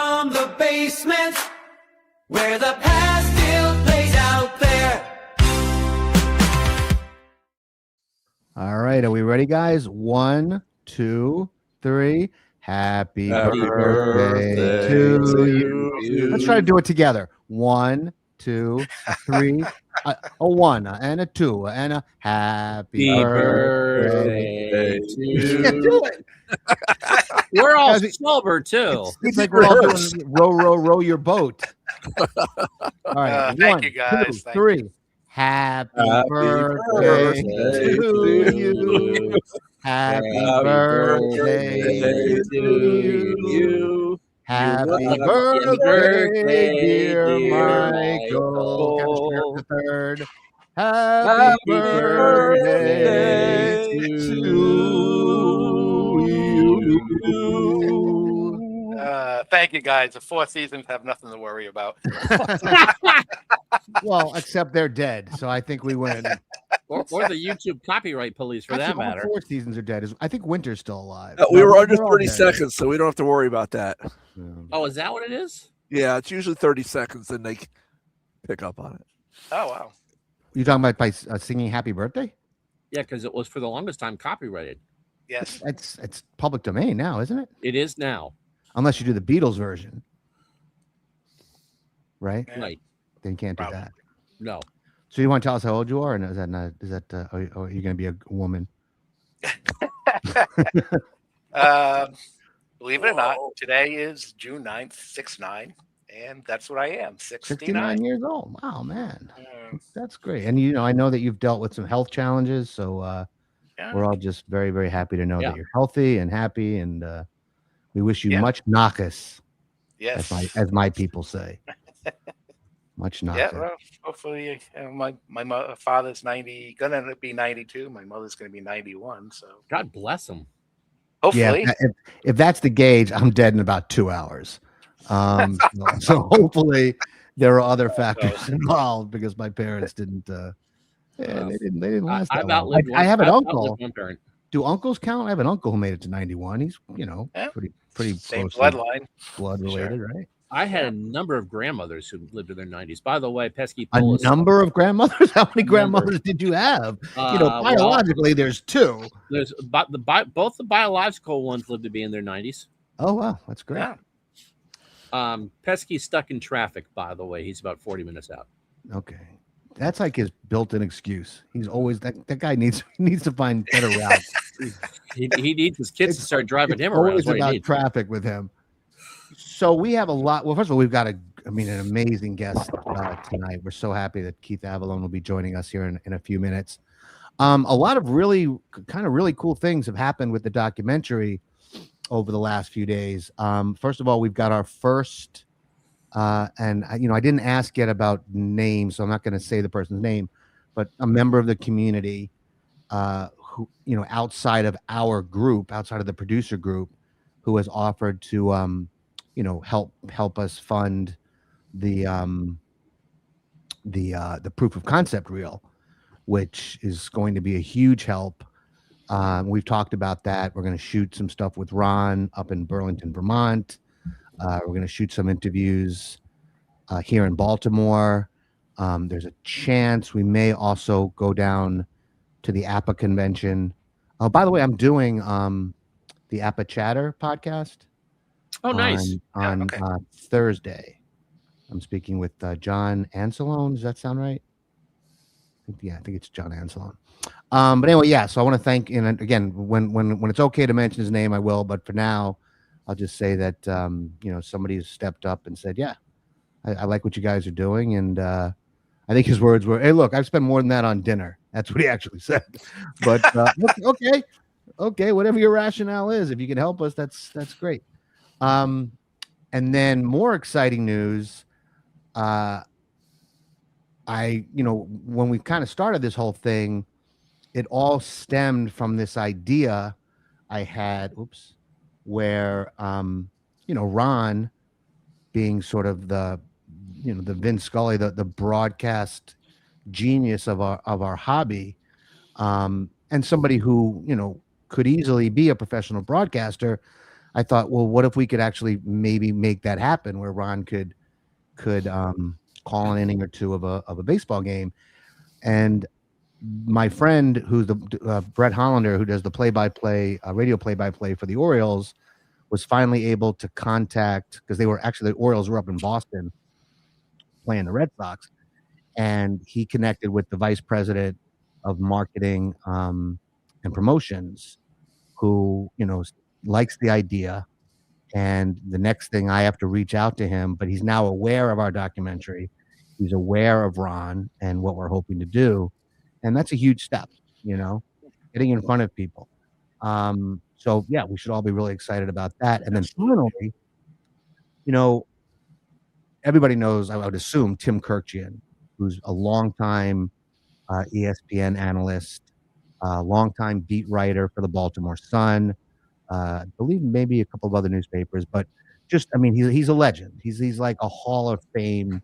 from the basement where the past still plays out there. All right, are we ready, guys? 1, 2, 3. Happy birthday to you. Let's try to do it together. 1, 2, 3. A 1 and a 2 and a happy birthday to you. Can't do it. We're all Guys, sober too. It's like we're all doing row your boat. All right, Thank 1, you, guys. 2, Thank 3. Happy birthday to you. Happy birthday to you. Happy birthday, dear Michael. Count the third. Happy birthday to you. Thank you, guys. The 4 seasons have nothing to worry about. Well, except they're dead, so I think we win. Or the YouTube copyright police, for Actually, that all matter. 4 seasons are dead. I think Winter's still alive. We were under they're all 30 dead. seconds, so we don't have to worry about that. Yeah. Oh, is that what it is? Yeah, it's usually 30 seconds, and they pick up on it. Oh, wow. You talking about by singing "Happy Birthday"? Yeah, because it was for the longest time copyrighted. Yes. It's public domain now, isn't it? It is now. Unless you do the Beatles version, right? Yeah. Right. Then you can't do Probably. that. No. So you want to tell us how old you are, and is that not? Is that? Are you going to be a woman? Believe it or not, today is June 9th, 6'9", and that's what I am, 69. 69 years old. Wow, man, Mm, that's great. And I know that you've dealt with some health challenges, so yeah. we're all just very, very happy to know Yeah. that you're healthy and happy, and we wish you Yeah. much knockus, Yes. as my people say. Much Yeah, knockus. well, hopefully my father's 90, gonna be 92. My mother's gonna be 91. So God bless him. hopefully, Yeah, if that's the gauge, I'm dead in about 2 hours. So hopefully there are other factors involved because my parents didn't. They didn't last that I've long. outlived I have an I've uncle. outlived one parent. Do uncles count? I have an uncle who made it to 91. He's Yeah. pretty same closely bloodline. blood related, right? I had a number of grandmothers who lived in their 90s. By the way, pesky A Polis. number of grandmothers. How many Number. grandmothers did you have? Biologically, there's 2. There's both the biological ones lived to be in their 90s. Oh wow, that's great. Yeah. Pesky's stuck in traffic, by the way. He's about 40 minutes out. Okay. That's like his built-in excuse. He's always that guy needs to find better routes. He needs his kids to start driving him It's around. always is what he about needs. traffic with him. So we have a lot. Well, first of all, we've got an amazing guest tonight. We're so happy that Keith Avallone will be joining us here in a few minutes. A lot of really cool things have happened with the documentary over the last few days. First of all, we've got our first, and I didn't ask yet about names, so I'm not going to say the person's name, but a member of the community who, outside of our group, outside of the producer group, who has offered to, help us fund the proof of concept reel, which is going to be a huge help. We've talked about that. We're going to shoot some stuff with Ron up in Burlington, Vermont. We're going to shoot some interviews here in Baltimore. There's a chance we may also go down to the APA convention. Oh, by the way, I'm doing the APA Chatter podcast. Oh, nice. On Thursday. I'm speaking with John Ancelone. Does that sound right? I think it's John Ancelone. But anyway, yeah. So I want to thank, and again, when it's okay to mention his name, I will. But for now, I'll just say that somebody has stepped up and said, "Yeah, I like what you guys are doing." And I think his words were, "Hey, look, I've spent more than that on dinner." That's what he actually said. But okay, whatever your rationale is, if you can help us, that's great. And then more exciting news. When we kind of started this whole thing, it all stemmed from this idea I had, where, Ron being sort of the Vince Scully, the broadcast genius of our hobby, and somebody who, could easily be a professional broadcaster. I thought, well, what if we could actually maybe make that happen where Ron could call an inning or two of a baseball game. And my friend, who's the Brett Hollander, who does the play-by-play radio play-by-play for the Orioles, was finally able to contact, because they were actually, the Orioles were up in Boston playing the Red Sox, and he connected with the vice president of marketing and promotions, who likes the idea. And the next thing, I have to reach out to him, but he's now aware of our documentary. He's aware of Ron and what we're hoping to do. And that's a huge step, getting in front of people. So yeah, we should all be really excited about that. And then finally, everybody knows, I would assume, Tim Kirkjian, who's a longtime ESPN analyst, longtime beat writer for the Baltimore Sun. I believe maybe a couple of other newspapers, but just, he's a legend. He's like a Hall of Fame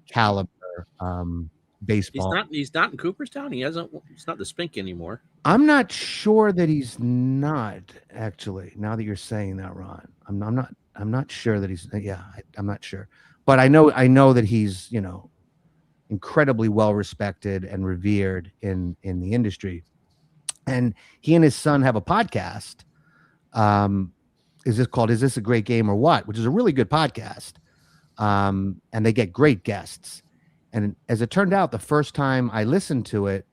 caliber baseball. He's not in Cooperstown. It's not the Spink anymore. I'm not sure that he's not, actually. Now that you're saying that, Ron, I'm not sure that he's. Yeah, I'm not sure, but I know that he's incredibly well respected and revered in the industry, and he and his son have a podcast. Is this a great game or what? Which is a really good podcast. And they get great guests. And as it turned out, the first time I listened to it,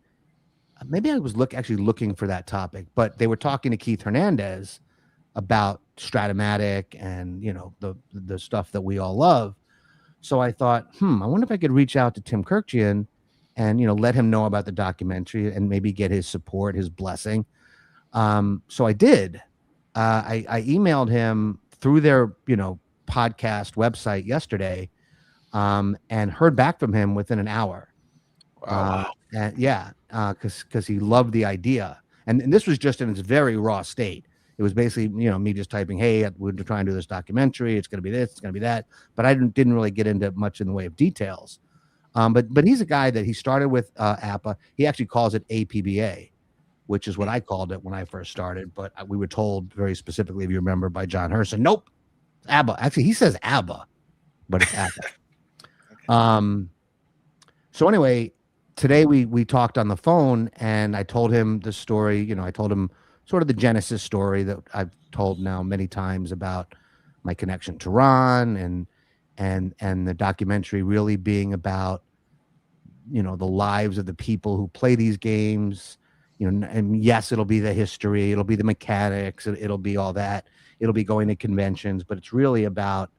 maybe I was actually looking for that topic, but they were talking to Keith Hernandez about Stratomatic and, the stuff that we all love. So I thought, I wonder if I could reach out to Tim Kirkjian and, let him know about the documentary and maybe get his support, his blessing. So I did. I emailed him through their, podcast website yesterday, and heard back from him within an hour. Wow. And yeah, because he loved the idea, and this was just in its very raw state. It was basically, me just typing, "Hey, we're trying to do this documentary. It's going to be this, it's going to be that," but I didn't really get into much in the way of details. But he's a guy that he started with APA. He actually calls it APBA, which is what I called it when I first started. But we were told very specifically, if you remember, by John Herson, nope, ABBA. Actually, he says ABBA, but it's ABBA. So anyway, today we talked on the phone, and I told him the story. I told him sort of the genesis story that I've told now many times about my connection to Ron and the documentary really being about, the lives of the people who play these games. And yes, it'll be the history, it'll be the mechanics, it'll be all that, it'll be going to conventions, but it's really about,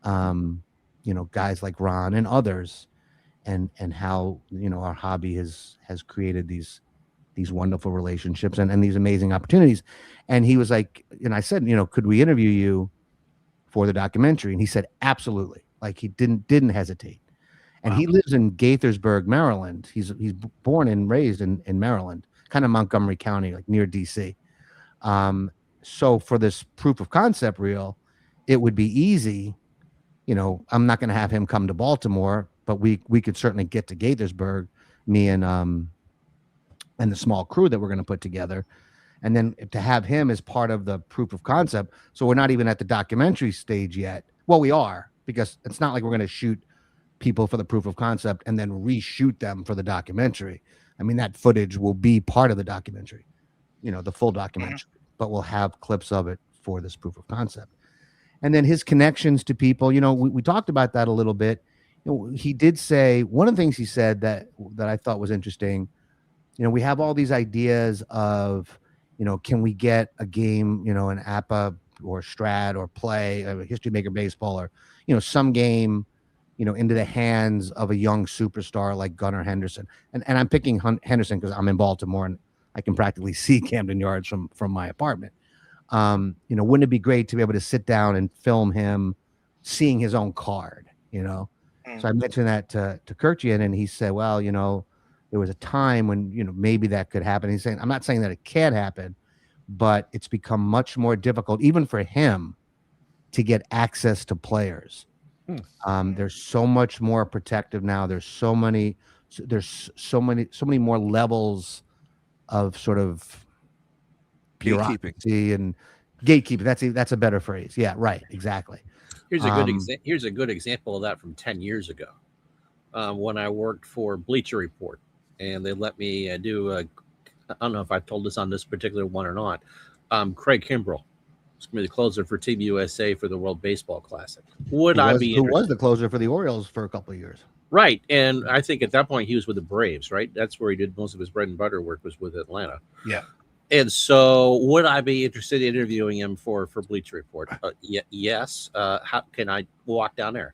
guys like Ron and others, and how, our hobby has created these wonderful relationships and these amazing opportunities. And he was like, and I said, could we interview you for the documentary? And he said, absolutely. Like, he didn't hesitate. And He lives in Gaithersburg, Maryland. He's born and raised in Maryland, kind of Montgomery County, like near DC. So for this proof of concept reel, it would be easy. I'm not going to have him come to Baltimore, but we could certainly get to Gaithersburg, me and the small crew that we're going to put together, and then to have him as part of the proof of concept. So we're not even at the documentary stage yet. Well, we are, because it's not like we're going to shoot people for the proof of concept and then reshoot them for the documentary. I mean, that footage will be part of the documentary, the full documentary, but we'll have clips of it for this proof of concept. And then his connections to people, we talked about that a little bit. He did say, one of the things he said that I thought was interesting, we have all these ideas of, can we get a game, an APA or Strat or Play, a History Maker Baseball, or, some game, into the hands of a young superstar like Gunnar Henderson. And I'm picking Henderson because I'm in Baltimore and I can practically see Camden Yards from my apartment. Wouldn't it be great to be able to sit down and film him seeing his own card, So I mentioned that to Kirkjian, and he said, well, there was a time when, maybe that could happen. He's saying, I'm not saying that it can't happen, but it's become much more difficult, even for him, to get access to players. There's so much more protective now. There's so many more levels of sort of Gatekeeping. bureaucracy and Gatekeeper. That's a better phrase. Yeah, right. Exactly. Here's a good example of that from 10 years ago, when I worked for Bleacher Report, and they let me do a. I don't know if I told this on this particular one or not. Craig Kimbrell was going to be the closer for Team USA for the World Baseball Classic. Who was the closer for the Orioles for a couple of years? Right, and I think at that point he was with the Braves. Right, that's where he did most of his bread and butter work, was with Atlanta. Yeah. And so, would I be interested in interviewing him for Bleacher Report? Yes. How can I walk down there?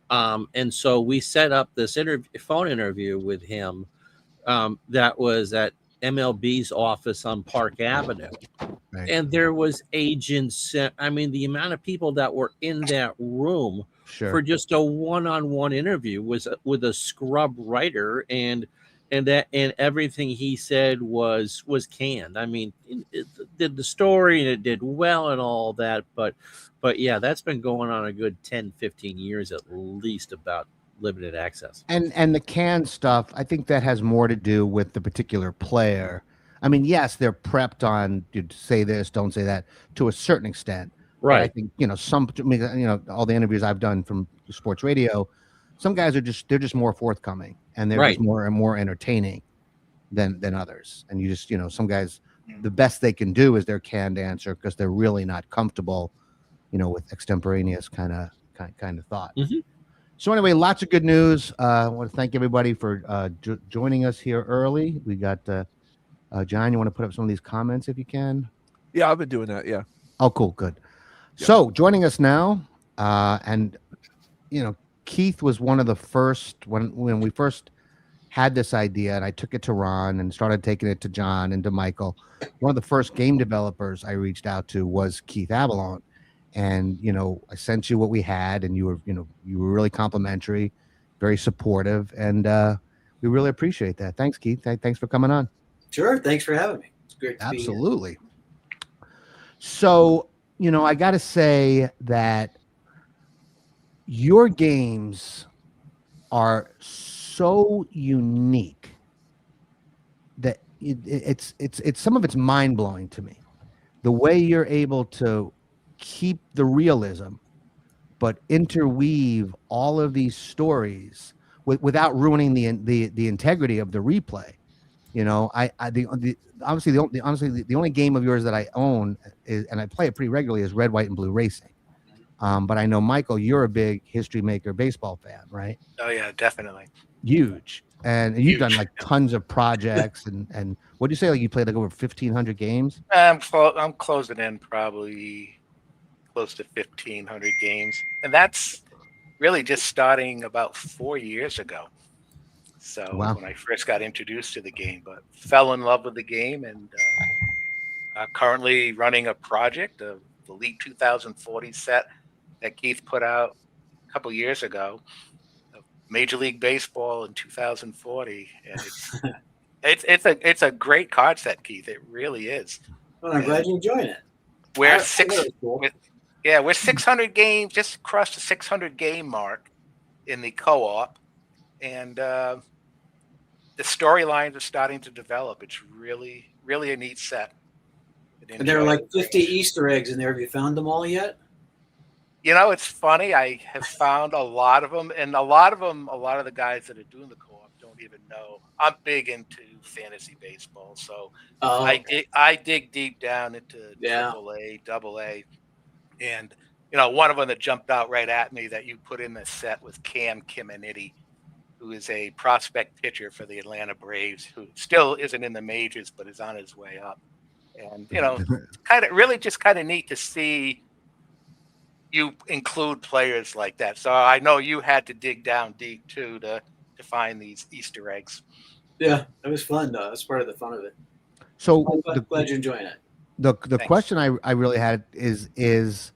And so we set up this phone interview with him. That was at MLB's office on Park Avenue, Right. and there was agents. I mean, the amount of people that were in that room Sure. for just a one-on-one interview was with a scrub writer, and everything he said was canned. I mean, it did the story and it did well and all that, but yeah, that's been going on a good 10, 15 years at least about limited access. And the canned stuff, I think that has more to do with the particular player. I mean, yes, they're prepped on to say this, don't say that to a certain extent. But I think, all the interviews I've done from sports radio, some guys are just more forthcoming, and they're just more entertaining than others. And you just, some guys, the best they can do is their canned answer because they're really not comfortable, with extemporaneous kind of thought. Mm-hmm. So anyway, lots of good news. I want to thank everybody for joining us here early. We got John. You want to put up some of these comments if you can? Yeah, I've been doing that. Yeah. Oh, cool, good. Yeah. So joining us now, and Keith was one of the first when we first had this idea, and I took it to Ron and started taking it to John and to Michael. One of the first game developers I reached out to was Keith Avallone, and I sent you what we had, and you were really complimentary, very supportive, and we really appreciate that. Thanks, Keith. Thanks for coming on. Sure, thanks for having me. It's great to be here. Absolutely. So I got to say that your games are so unique that it's some of it's mind blowing to me. The way you're able to keep the realism, but interweave all of these stories without ruining the integrity of the replay. Honestly, the only game of yours that I own is, and I play it pretty regularly, is Red, White, and Blue Racing. But I know, Michael, you're a big History Maker baseball fan, right? Oh yeah, definitely. Huge. And you've done like tons of projects and what do you say? Like you played like over 1,500 games? I'm closing in probably close to 1,500 games, and that's really just starting about 4 years ago. So when I first got introduced to the game, but fell in love with the game, and currently running a project of the Elite 2040 set that Keith put out a couple years ago, of Major League Baseball in 2040, and it's a great card set, Keith. It really is. Well, I'm glad you're enjoying it. We're 600 games, just crossed the 600 game mark in the co-op, and the storylines are starting to develop. It's really, really a neat set. And there are like 50 Easter eggs in there. Have you found them all yet? It's funny. I have found a lot of them, and a lot of the guys that are doing the co-op don't even know. I'm big into fantasy baseball, so I dig deep down into double A, and one of them that jumped out right at me that you put in the set was Cam Kiminiti, who is a prospect pitcher for the Atlanta Braves, who still isn't in the majors but is on his way up. And kind of neat to see you include players like that. So I know you had to dig down deep too to find these Easter eggs. Yeah, it was fun. That's part of the fun of it. So glad you're enjoying it. The question I really had is it's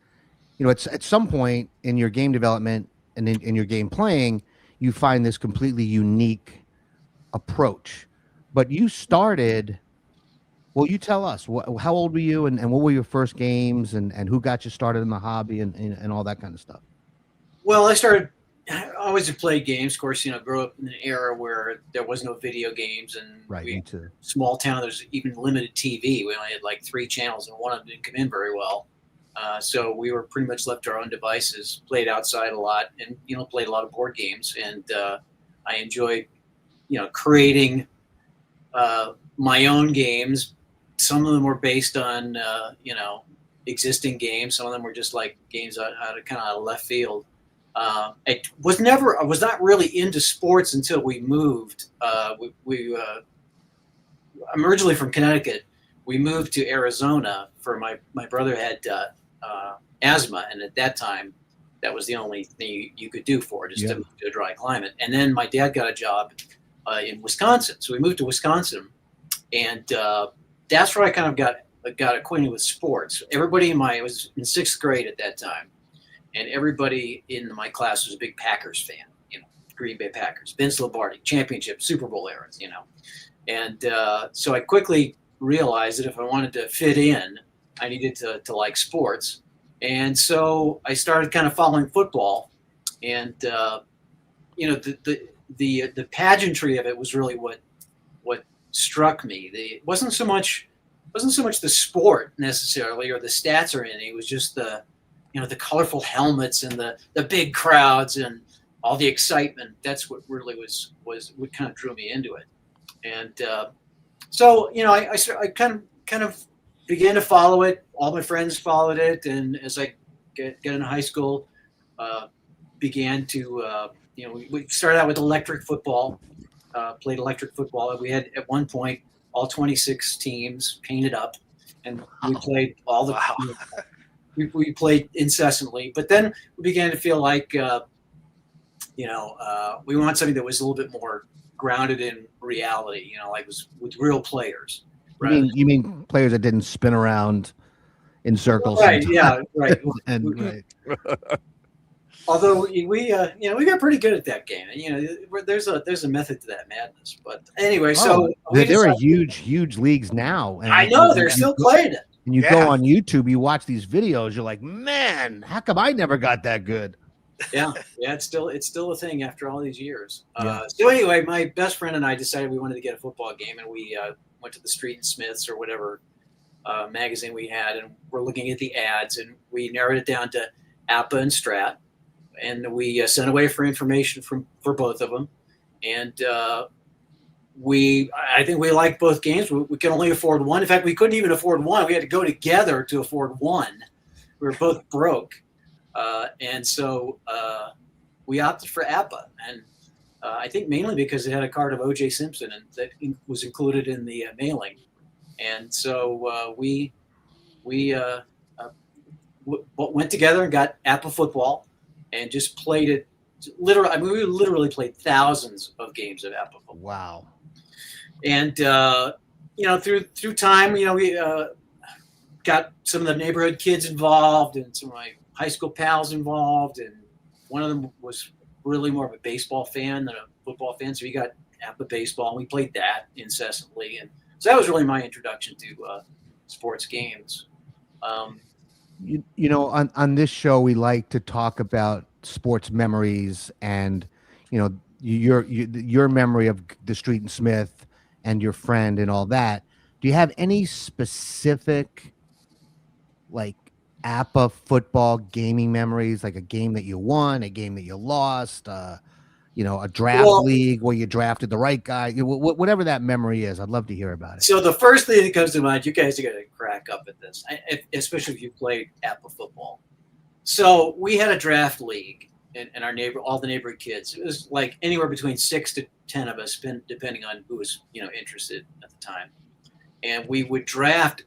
at some point in your game development and in your game playing, you find this completely unique approach. But you started, well, you tell us, how old were you and what were your first games and who got you started in the hobby and all that kind of stuff? Well, I started I always played games. Of course, grew up in an era where there was no video games, and Right, me too. Small town. There's even limited TV. We only had like 3 channels, and one of them didn't come in very well. So we were pretty much left to our own devices. Played outside a lot, and played a lot of board games. And I enjoyed, creating my own games. Some of them were based on existing games. Some of them were just like games out of kind of out of left field. I was not really into sports until we moved. I'm originally from Connecticut. We moved to Arizona for my brother had asthma, and at that time, that was the only thing you could do for it, is to move to a dry climate. And then my dad got a job in Wisconsin, so we moved to Wisconsin, and that's where I kind of got acquainted with sports. Everybody I was in 6th grade at that time. And everybody in my class was a big Packers fan, Green Bay Packers, Vince Lombardi, championship, Super Bowl eras, And so I quickly realized that if I wanted to fit in, I needed to like sports. And so I started kind of following football. And, the pageantry of it was really what struck me. It wasn't so much the sport necessarily or the stats or anything. It was just the colorful helmets and the big crowds and all the excitement. That's what really was what kind of drew me into it. And so I kind of began to follow it. All my friends followed it, and as I get into high school, began to we started out with electric football. Played electric football. We had at one point all 26 teams painted up, and we played all the. Wow. We played incessantly, but then we began to feel like, we want something that was a little bit more grounded in reality, like was with real players. Right? You mean players that didn't spin around in circles? Right. sometimes? Yeah. Right. Right. Although we got pretty good at that game, and there's a method to that madness. But anyway, so there are huge leagues now. And I know they're still playing it. And you go on YouTube, you watch these videos, you're like, man, how come I never got that good? Yeah, it's still a thing after all these years. So anyway, my best friend and I decided we wanted to get a football game, and we went to the Street and Smiths or whatever magazine we had, and we're looking at the ads, and we narrowed it down to APA and Strat, and we sent away for information for both of them, and I think we liked both games. We could only afford one. In fact, we couldn't even afford one. We had to go together to afford one. We were both broke. And so we opted for APA. And I think mainly because it had a card of O.J. Simpson, and that was included in the mailing. And so we went together and got APA football and just played it. Literally, we literally played thousands of games of APA football. Wow. And through time, we got some of the neighborhood kids involved, and some of my high school pals involved, and one of them was really more of a baseball fan than a football fan, so he got APA baseball, and we played that incessantly, and so that was really my introduction to sports games. On this show, we like to talk about sports memories, and your memory of the Street and Smith and your friend and all that. Do you have any specific like APA football gaming memories, like a game that you won, a game that you lost, a draft league where you drafted the right guy, whatever that memory is? I'd love to hear about it. So the first thing that comes to mind, you guys are going to crack up at this, especially if you played APA football. So we had a draft league in our all the neighborhood kids. It was like anywhere between 6 to 10 of us, depending on who was, interested at the time. And we would draft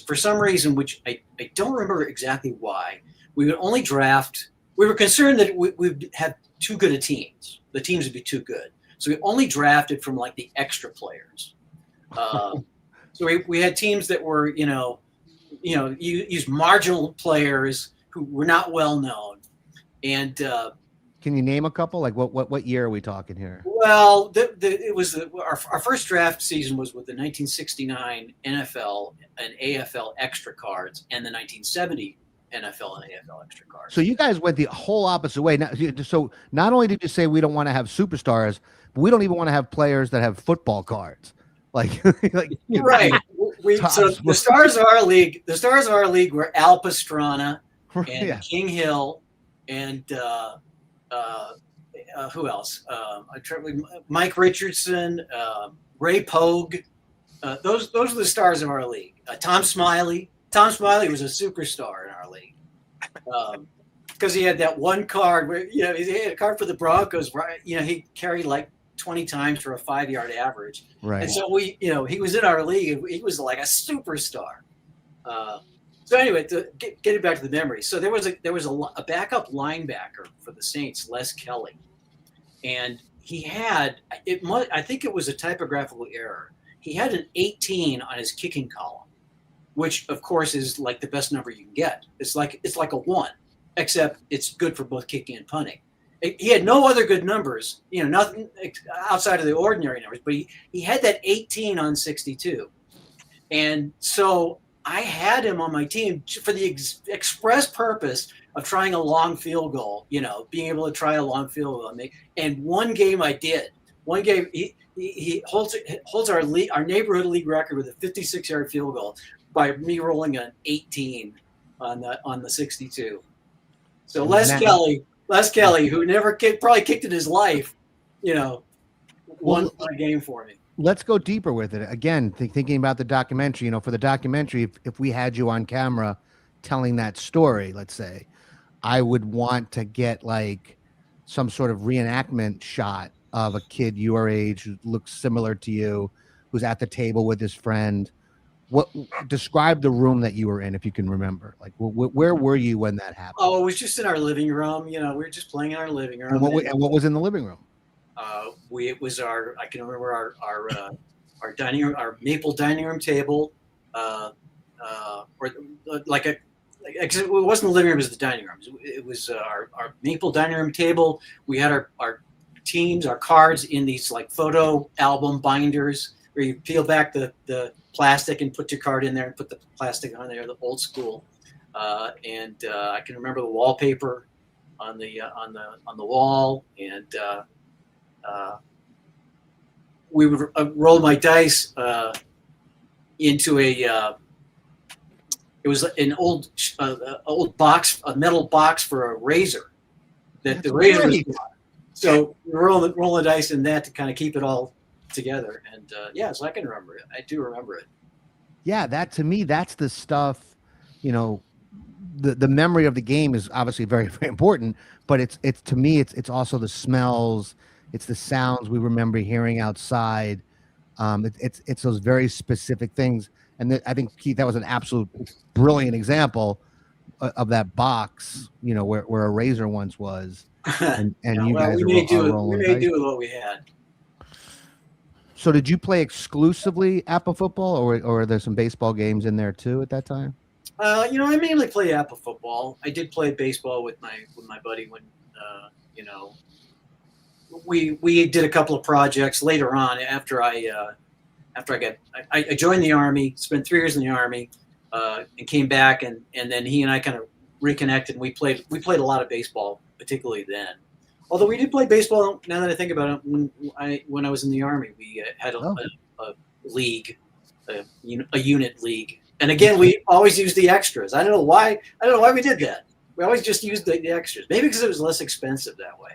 for some reason, which I don't remember exactly why. We would only draft. We were concerned that we would have too good of teams. The teams would be too good. So we only drafted from like the extra players. So we had teams that were, use marginal players who were not well known. And can you name a couple? Like what year are we talking here? Well, it was our first draft season was with the 1969 NFL and AFL extra cards and the 1970 NFL and AFL extra cards. So you guys went the whole opposite way. Now, so not only did you say we don't want to have superstars, but we don't even want to have players that have football cards. Like, Right. So the stars of our league, were Al Pastrana and King Hill and who else? Mike Richardson, Ray Pogue. Those are the stars of our league. Tom Smiley. Tom Smiley was a superstar in our league because he had that one card where he had a card for the Broncos. Right, he carried like 20 times for a 5-yard average. Right. And so he was in our league. He was like a superstar. So anyway, getting back to the memory. So there was a backup linebacker for the Saints, Les Kelly, and he had I think it was a typographical error. He had an 18 on his kicking column, which of course is like the best number you can get. It's like a 1, except it's good for both kicking and punting. He had no other good numbers, nothing outside of the ordinary numbers, but he had that 18 on 62. And so I had him on my team for the express purpose of trying a long field goal, being able to try a long field goal. And one game I did. One game he holds our neighborhood league record with a 56-yard field goal by me rolling an 18 on the 62. So Les Kelly, who never probably kicked in his life, won a game for me. Let's go deeper with it. Again, thinking about the documentary, for the documentary, if we had you on camera telling that story, let's say, I would want to get like some sort of reenactment shot of a kid your age who looks similar to you, who's at the table with his friend. Describe the room that you were in, if you can remember. Like, where were you when that happened? Oh, it was just in our living room. We were just playing in our living room. And what was in the living room? It was I can remember our dining room, our maple dining room table, or like it wasn't the living room, it was the dining room. It was our maple dining room table. We had our teams, our cards in these like photo album binders where you peel back the plastic and put your card in there and put the plastic on there, the old school. And I can remember the wallpaper on the wall, and we would roll my dice into it was an old box, a metal box for a razor that the razor was on. So we roll the dice in that to kind of keep it all together. And so I can remember it. I do remember it. Yeah, to me, that's the stuff, the memory of the game is obviously very, very important, but it's to me, it's also the smells, it's the sounds we remember hearing outside. It's those very specific things. And I think, Keith, that was an absolute brilliant example of that box, where a razor once was. And you guys we made do with what we had. So did you play exclusively APA football, or are there some baseball games in there too at that time? I mainly played APA football. I did play baseball with my buddy when we did a couple of projects later on after I joined the Army, spent 3 years in the Army, and came back, and then he and I kind of reconnected. And we played a lot of baseball, particularly then. Although we did play baseball, now that I think about it, when I was in the Army, we had a league, a unit league, and again we always used the extras. I don't know why we did that. We always just used the extras. Maybe because it was less expensive that way.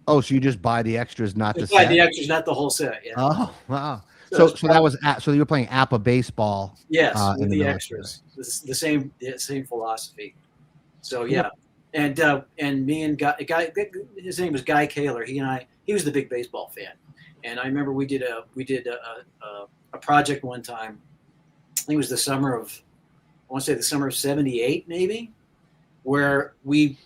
So you just buy the extras, not the set? Buy the extras, not the whole set. Yeah. Oh, wow. So that was so you were playing APA baseball. Yes, with the extras. The same philosophy. So yeah. And me and Guy, his name was Guy Kaler. He was the big baseball fan, and I remember we did a project one time. I think it was the summer of '78, maybe, where we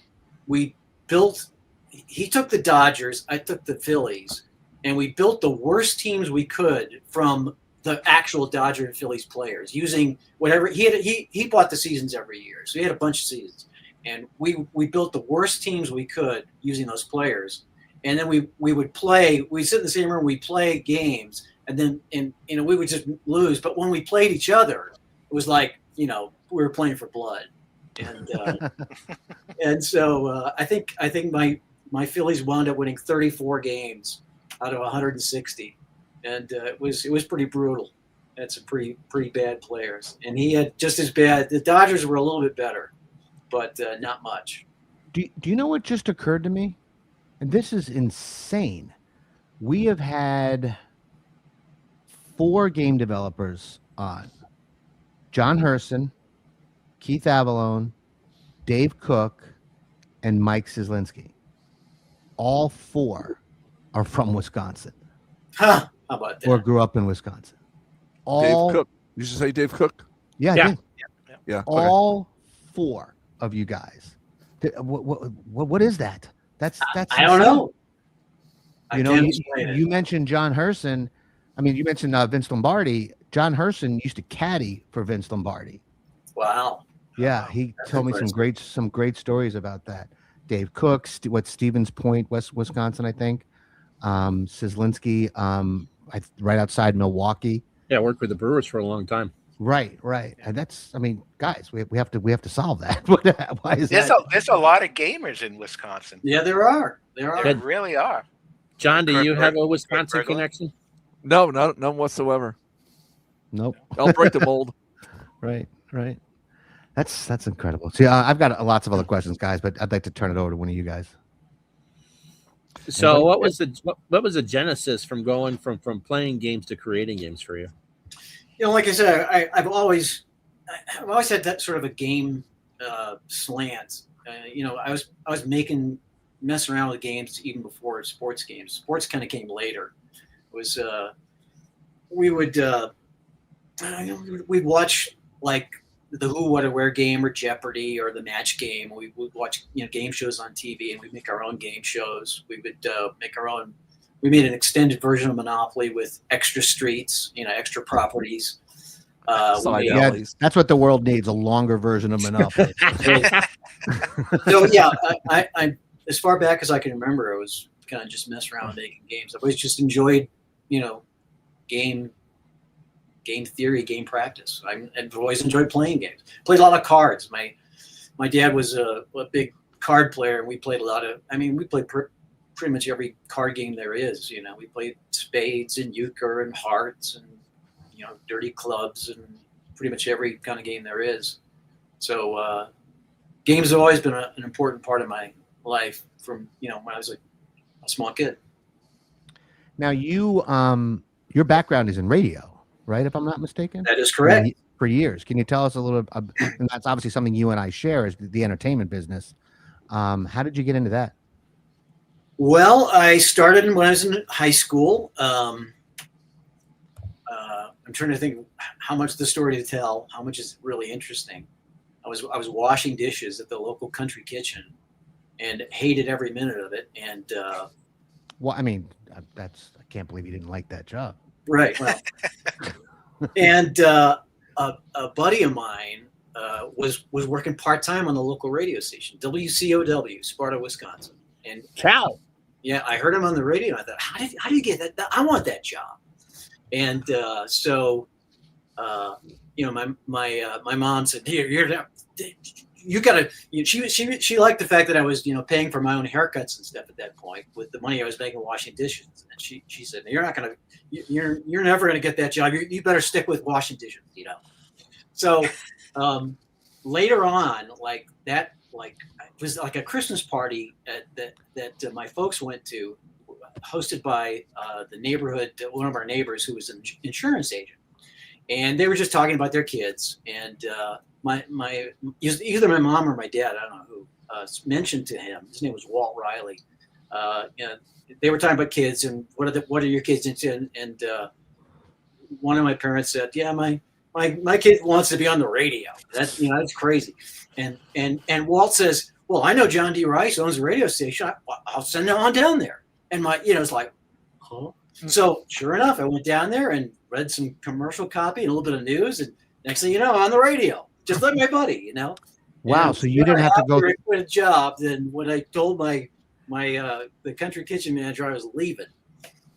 built. He took the Dodgers, I took the Phillies, and we built the worst teams we could from the actual Dodger and Phillies players using whatever he bought the seasons every year, so he had a bunch of seasons. And we built the worst teams we could using those players, and then we would play. We'd sit in the same room, we'd play games, and then we would just lose. But when we played each other, it was like we were playing for blood. And so I think my Phillies wound up winning 34 games out of 160, and it was pretty brutal. Had some pretty bad players, and he had just as bad. The Dodgers were a little bit better, but not much. Do you know what just occurred to me? And this is insane. We have had 4 game developers on: John Herson, Keith Avallone, Dave Cook, and Mike Cislinski. All 4 are from Wisconsin. Huh? How about that? Or grew up in Wisconsin. All, Dave Cook. You should say Dave Cook. Yeah, I Yeah. did. Yeah. Okay. All 4 of you guys. What is that? That's I don't know. I You know, can't explain it. you mentioned John Herson. I mean, you mentioned Vince Lombardi. John Herson used to caddy for Vince Lombardi. Wow. Yeah, he That's told me impressive. some great stories about that. Dave Cook, Stevens Point, Wisconsin, I think. Cislinski, right outside Milwaukee. Yeah, I worked with the Brewers for a long time. Right. And that's, I mean, guys, we have to solve that. Why is There's that? there's a lot of gamers in Wisconsin. Yeah, there are. There really are. John, do Kurt you have a Berg- Wisconsin Kurt Berglund? connection? No, none whatsoever. Nope. I'll break the mold. Right. That's incredible. See, I've got lots of other questions, guys, but I'd like to turn it over to one of you guys. So what was the genesis from going from playing games to creating games for you? You know, like I said, I've always had that sort of a game slant. You know, I was messing around with games even before sports games. Sports kind of came later. It was we'd watch like the Who, What, or Where game or Jeopardy or the Match Game. We would watch game shows on TV, and we'd make our own game shows. We would make our own. We made an extended version of Monopoly with extra streets, extra properties. Side Yeah, alleys. that's what the world needs, a longer version of Monopoly. So yeah, I as far back as I can remember, I was kind of just messing around making games. I've always just enjoyed, game theory, game practice. I've always enjoyed playing games. Played a lot of cards. My dad was a big card player, and we played a lot of. I mean, we played pretty much every card game there is. We played spades and euchre and hearts and dirty clubs and pretty much every kind of game there is. So games have always been an important part of my life from when I was a small kid. Now, your background is in radio, right? If I'm not mistaken. That is correct. For years. Can you tell us a little? And that's obviously something you and I share, is the entertainment business. How did you get into that? Well, I started when I was in high school. I'm trying to think how much the story to tell. How much is really interesting. I was washing dishes at the local country kitchen, and hated every minute of it. And Well, I mean, I can't believe you didn't like that job. right. Well, and a buddy of mine was working part-time on the local radio station, WCOW, Sparta, Wisconsin. And Cow. yeah, I heard him on the radio, and I thought, how do you get that? I want that job. And so my mom said, you gotta. She liked the fact that I was paying for my own haircuts and stuff at that point with the money I was making washing dishes. And she said, you're never gonna get that job. You better stick with washing dishes. So later on, it was like a Christmas party that my folks went to, hosted by the neighborhood, one of our neighbors who was an insurance agent, and they were just talking about their kids. And either my mom or my dad, I don't know who, mentioned to him. His name was Walt Riley. They were talking about kids and what are your kids into? And one of my parents said, "Yeah, my kid wants to be on the radio." That's that's crazy. And Walt says, "Well, I know John D. Rice owns a radio station. I'll send him on down there." And it's like, huh? So sure enough, I went down there and read some commercial copy and a little bit of news, and next thing you know, on the radio, just like my buddy, Wow! And so you didn't have to go. after I quit a job. Then when I told the country kitchen manager I was leaving,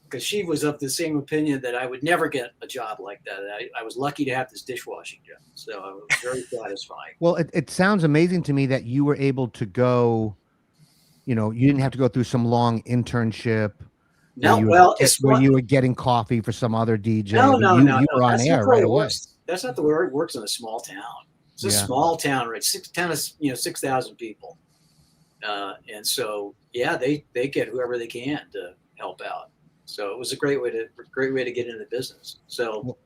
because she was of the same opinion that I would never get a job like that. I was lucky to have this dishwashing job, so it was very satisfying. Well, it sounds amazing to me that you were able to go, you didn't have to go through some long internship. No, well, where you were getting coffee for some other DJ. No. You were on That's air right away. That's not the way it works in a small town. It's a small town, right? 6,000 people. And so, yeah, they get whoever they can to help out. So it was a great way to get into the business. So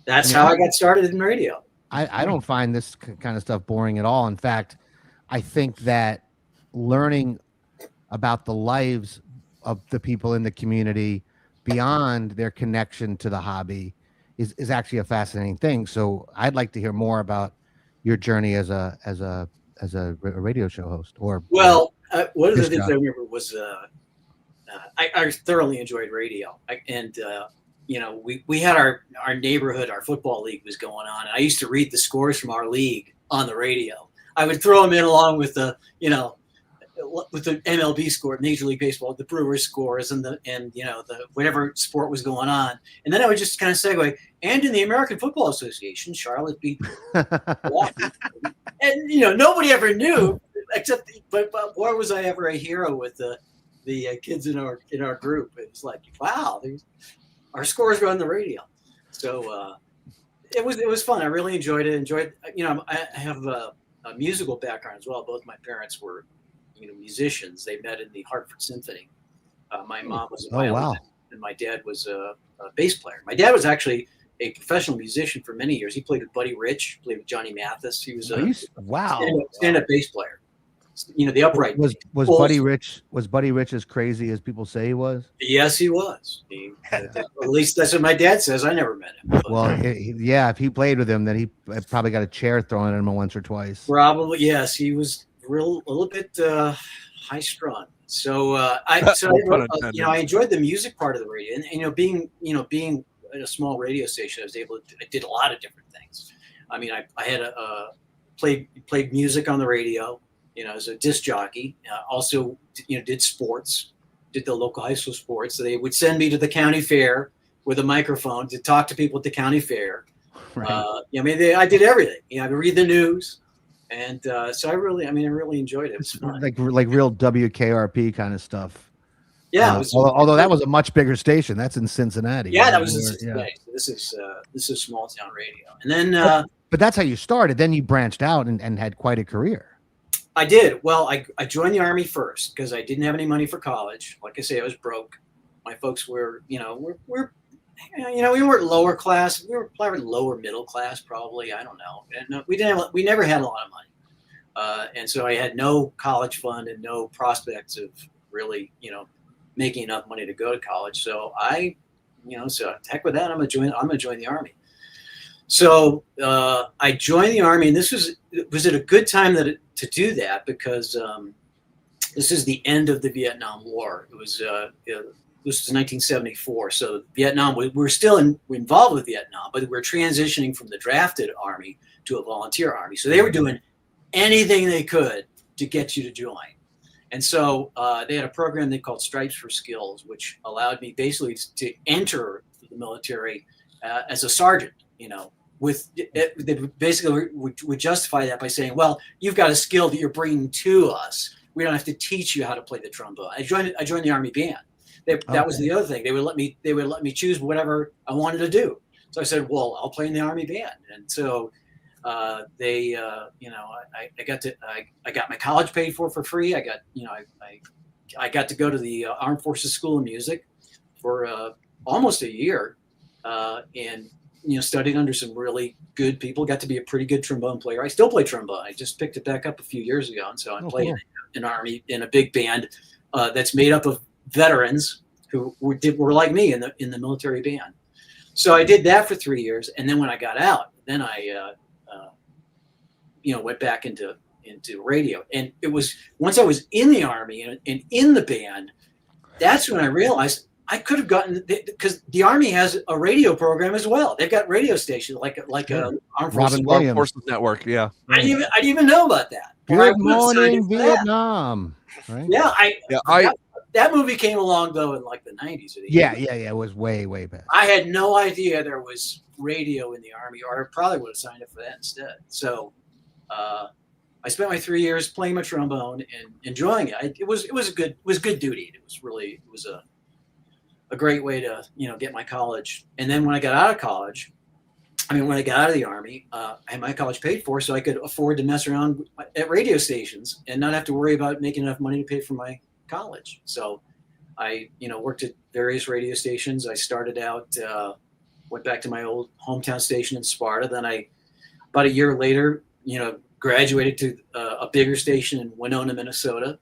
that's how I got started in radio. I don't find this kind of stuff boring at all. In fact, I think that learning about the lives of the people in the community beyond their connection to the hobby is actually a fascinating thing. So I'd like to hear more about your journey as a radio show host. One of the things I remember was I thoroughly enjoyed radio, we had our neighborhood, our football league was going on, and I used to read the scores from our league on the radio. I would throw them in along with the MLB score, Major League Baseball, the Brewers scores, and the whatever sport was going on, and then I would just kind of segue. And in the American Football Association, Charlotte beat Milwaukee, and nobody ever knew except. But why was I ever a hero with the kids in our group? It was like, wow, our scores go on the radio, so it was fun. I really enjoyed it. I have a musical background as well. Both my parents were musicians. They met in the Hartford Symphony. My mom was a violinist, and my dad was a bass player. My dad was actually a professional musician for many years. He played with Buddy Rich, played with Johnny Mathis. He was a stand-up bass player. The upright. Was Buddy Rich as crazy as people say he was? Yes, he was. At least that's what my dad says. I never met him. But. Well, if he played with him, then he probably got a chair thrown at him once or twice. Probably, yes. He was a little bit high strung. So I enjoyed the music part of the radio, and being at a small radio station, I did a lot of different things. I mean, I had played music on the radio. As a disc jockey, also, did sports, did the local high school sports. So they would send me to the county fair with a microphone to talk to people at the county fair. Right. I did everything. I would read the news. And so I really enjoyed it. It was fun. Like real WKRP kind of stuff. Yeah. Although that was a much bigger station. That's in Cincinnati. Yeah, that was in Cincinnati. Yeah. So this is small town radio. And then but that's how you started. Then you branched out and had quite a career. I did. Well, I joined the Army first because I didn't have any money for college. Like I say, I was broke. My folks were, we weren't lower class. We were probably lower middle class, probably. I don't know. And we never had a lot of money. And so I had no college fund and no prospects of really, making enough money to go to college. So so heck with that. I'm gonna join the Army. So I joined the Army, and this was at a good time to do that because this is the end of the Vietnam War. It was this was 1974. So Vietnam, we're still involved with Vietnam, but we're transitioning from the drafted Army to a volunteer Army. So they were doing anything they could to get you to join. And so they had a program they called Stripes for Skills, which allowed me basically to enter the military as a sergeant. They basically would justify that by saying, well, you've got a skill that you're bringing to us. We don't have to teach you how to play the trombone. I joined the Army band. That was the other thing. They would let me choose whatever I wanted to do. So I said, well, I'll play in the Army band. And so I got my college paid for free. I got to go to the Armed Forces School of Music for almost a year, and studied under some really good people. Got to be a pretty good trombone player. I still play trombone. I just picked it back up a few years ago, and so I play in an Army in a big band that's made up of veterans who were like me in the military band. So I did that for 3 years, and then when I got out, then I went back into radio. And it was once I was in the Army and in the band, that's when I realized I could have gotten, because the Army has a radio program as well. They've got radio stations like a Armed Forces Network. Yeah, I didn't even know about that. Good morning, Vietnam. Right? Yeah, That movie came along though in like the 90s. Or the Yeah, 80s. it was way back. I had no idea there was radio in the Army, or I probably would have signed up for that instead. So I spent my 3 years playing my trombone and enjoying it. It was good duty. It was a great way to get my college. And then when I got out of college, when I got out of the Army, I had my college paid for, so I could afford to mess around at radio stations and not have to worry about making enough money to pay for my college. So I, worked at various radio stations. I started out, went back to my old hometown station in Sparta. Then about a year later, graduated to a bigger station in Winona, Minnesota.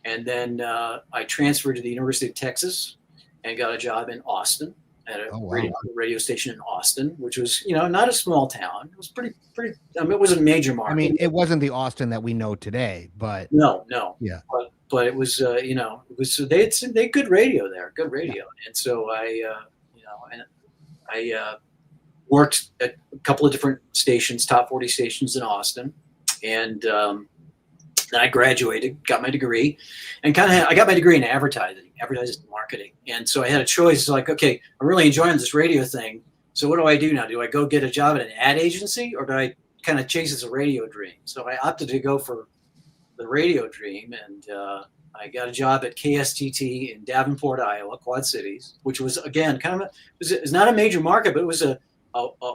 And then I transferred to the University of Texas and got a job in Austin at a radio station in Austin, which was, not a small town. It was pretty, it was a major market. It wasn't the Austin that we know today, but no. Yeah. But it was, they had good radio there, good radio. And so I worked at a couple of different stations, top 40 stations in Austin. And then I graduated, got my degree, and I got my degree in advertising and marketing. And so I had a choice. It's like, okay, I'm really enjoying this radio thing. So what do I do now? Do I go get a job at an ad agency, or do I kind of chase this radio dream? So I opted to go for the radio dream, and I got a job at KSTT in Davenport, Iowa, Quad Cities, which was, again, it's not a major market, but it was a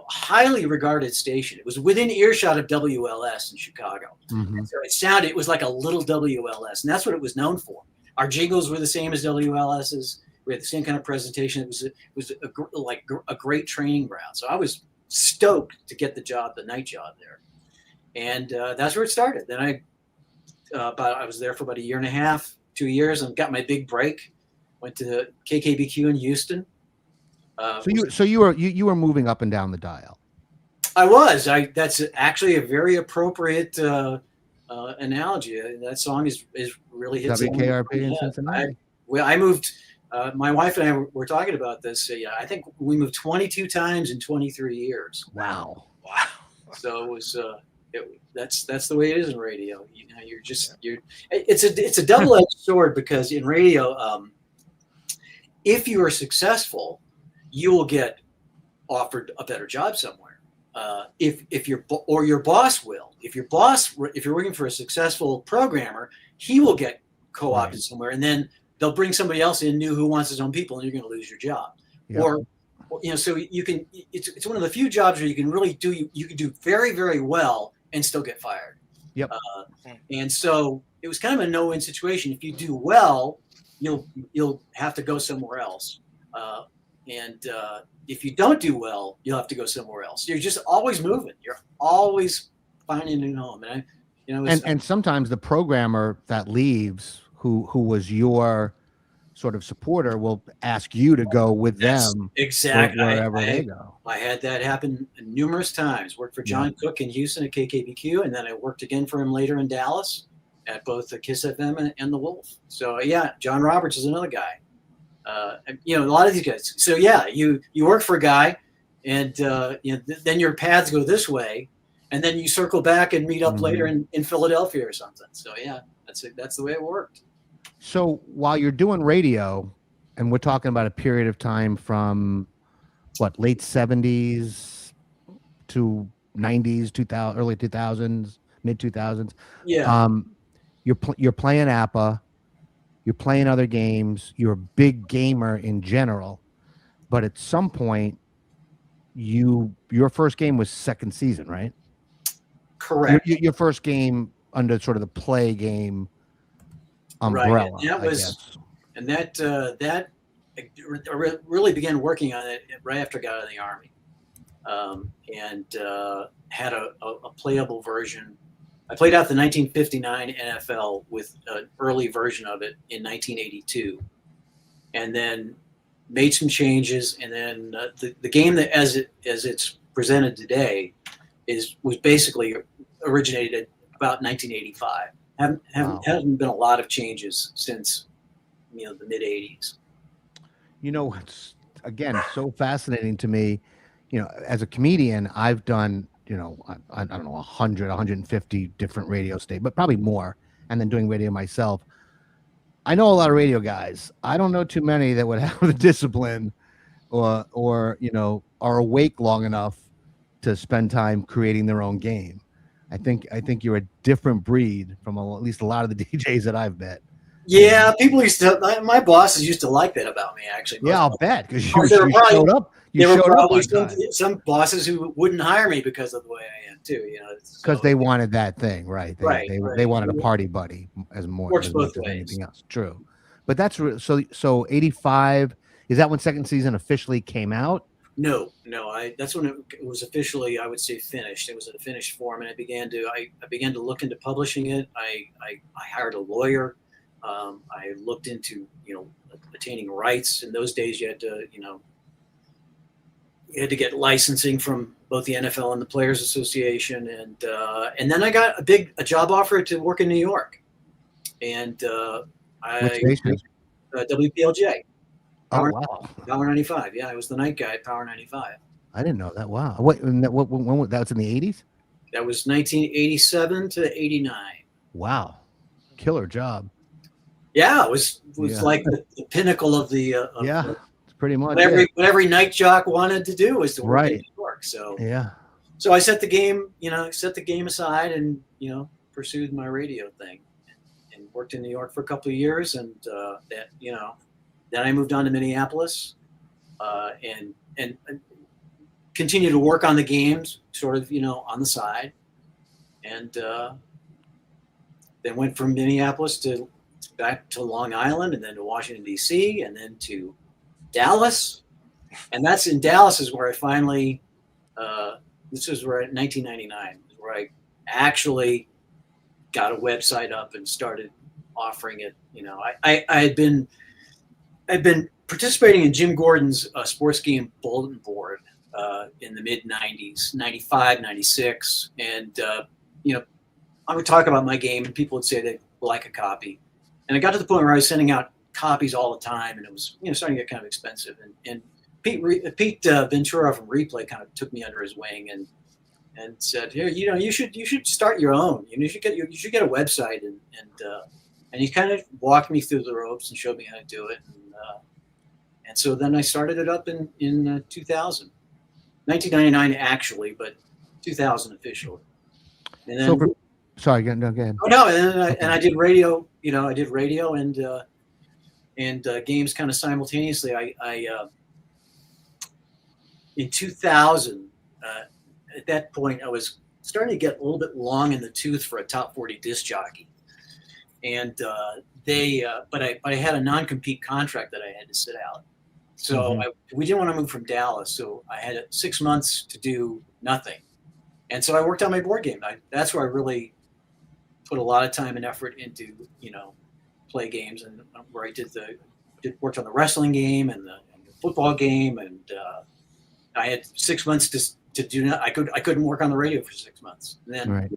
highly regarded station. It was within earshot of WLS in Chicago. Mm-hmm. So it was like a little WLS, and that's what it was known for. Our jingles were the same as WLS's. We had the same kind of presentation. It was a great training ground. So I was stoked to get the night job there, and that's where it started. Then I was there for about a year and a half, 2 years, and got my big break. Went to KKBQ in Houston. So you were moving up and down the dial. I was. That's actually a very appropriate analogy. That song is really hits WKRP in Cincinnati. I moved. My wife and I were talking about this. I think we moved 22 times in 23 years. Wow. So it was. That's the way it is in radio. It's a double-edged sword, because in radio, if you are successful, you will get offered a better job somewhere. If your boss will. If you're working for a successful programmer, he will get co-opted somewhere, and then they'll bring somebody else in new who wants his own people, and you're going to lose your job. Yep. Or so you can. It's one of the few jobs where you can really do. You can do very, very well and still get fired. Yep. And so it was kind of a no-win situation. If you do well, you'll have to go somewhere else. And if you don't do well, you'll have to go somewhere else. You're just always moving. You're always finding a new home. And sometimes the programmer that leaves, who was your sort of supporter, will ask you to go with them exactly wherever they go. I had that happen numerous times. Worked for John Cook in Houston at KKBQ, and then I worked again for him later in Dallas at both the Kiss FM and the Wolf. So John Roberts is another guy. A lot of these guys. So you work for a guy, and then your paths go this way, and then you circle back and meet up later in Philadelphia or something. So that's the way it worked. So while you're doing radio, and we're talking about a period of time from late 70s to 90s, 2000, early 2000s, mid 2000s. Yeah. You're playing APA. You're playing other games. You're a big gamer in general, but at some point, your first game was second season, right? Correct. Your first game under sort of the play game umbrella. Right. That really began working on it right after I got out of the Army, and had a playable version. I played out the 1959 NFL with an early version of it in 1982, and then made some changes. And then the game that as it's presented today was basically originated about 1985. Hasn't been a lot of changes since the mid 80s. It's again so fascinating to me. As a comedian, I've done I don't know 100, 150 different radio stations, but probably more, and then doing radio myself. I know a lot of radio guys. I don't know too many that would have the discipline or are awake long enough to spend time creating their own game. I think you're a different breed from at least a lot of the DJs that I've met. Yeah, people used to. My bosses used to like that about me. Actually, Yeah, I'll bet because you There were probably- showed up. there were showed up probably on time some bosses who wouldn't hire me because of the way I am too. because they wanted that thing, right? Right. They wanted a party buddy as Works much both as ways. anything else. True, but that's so 85. Is that when second season officially came out? No. That's when it was officially, I would say, finished. It was in a finished form, and I began to look into publishing it. I hired a lawyer. I looked into attaining rights. In those days, you had to get licensing from both the NFL and the Players Association, and then I got a job offer to work in New York, and What station? WPLJ. Oh wow, Power 95. Yeah, I was the night guy at Power 95. I didn't know that. Wow, what that was in the 80s? That was 1987 to 89. Wow, killer job. Yeah, it was Yeah. like the pinnacle of the Yeah, it's pretty much what every night jock wanted to do was to work in Right. New York. So yeah. so I set the game aside and pursued my radio thing and worked in New York for a couple of years, and then I moved on to Minneapolis and continued to work on the games sort of on the side, and then went from Minneapolis back to Long Island, and then to Washington D.C., and then to Dallas, and that's in Dallas is where I finally this was where 1999 where I actually got a website up and started offering it. I'd been participating in Jim Gordon's sports game bulletin board in the mid 90s, 95, 96. And, I would talk about my game and people would say they'd like a copy. And it got to the point where I was sending out copies all the time, and it was, starting to get kind of expensive. And Pete Ventura from Replay kind of took me under his wing and said, "Here, you should start your own. You should get a website." And he kind of walked me through the ropes and showed me how to do it. And so then I started it up in 2000, 1999 actually, but 2000 officially. And then, Sorry, go ahead. Oh no, and I did radio. I did radio and games kind of simultaneously. I in 2000, at that point, I was starting to get a little bit long in the tooth for a top 40 disc jockey, and but I had a non-compete contract that I had to sit out. So we didn't want to move from Dallas, so I had 6 months to do nothing, and so I worked on my board game. That's where I really put a lot of time and effort into play games, and where I worked on the wrestling game and the football game, and I had 6 months to do that. I couldn't work on the radio for 6 months, and then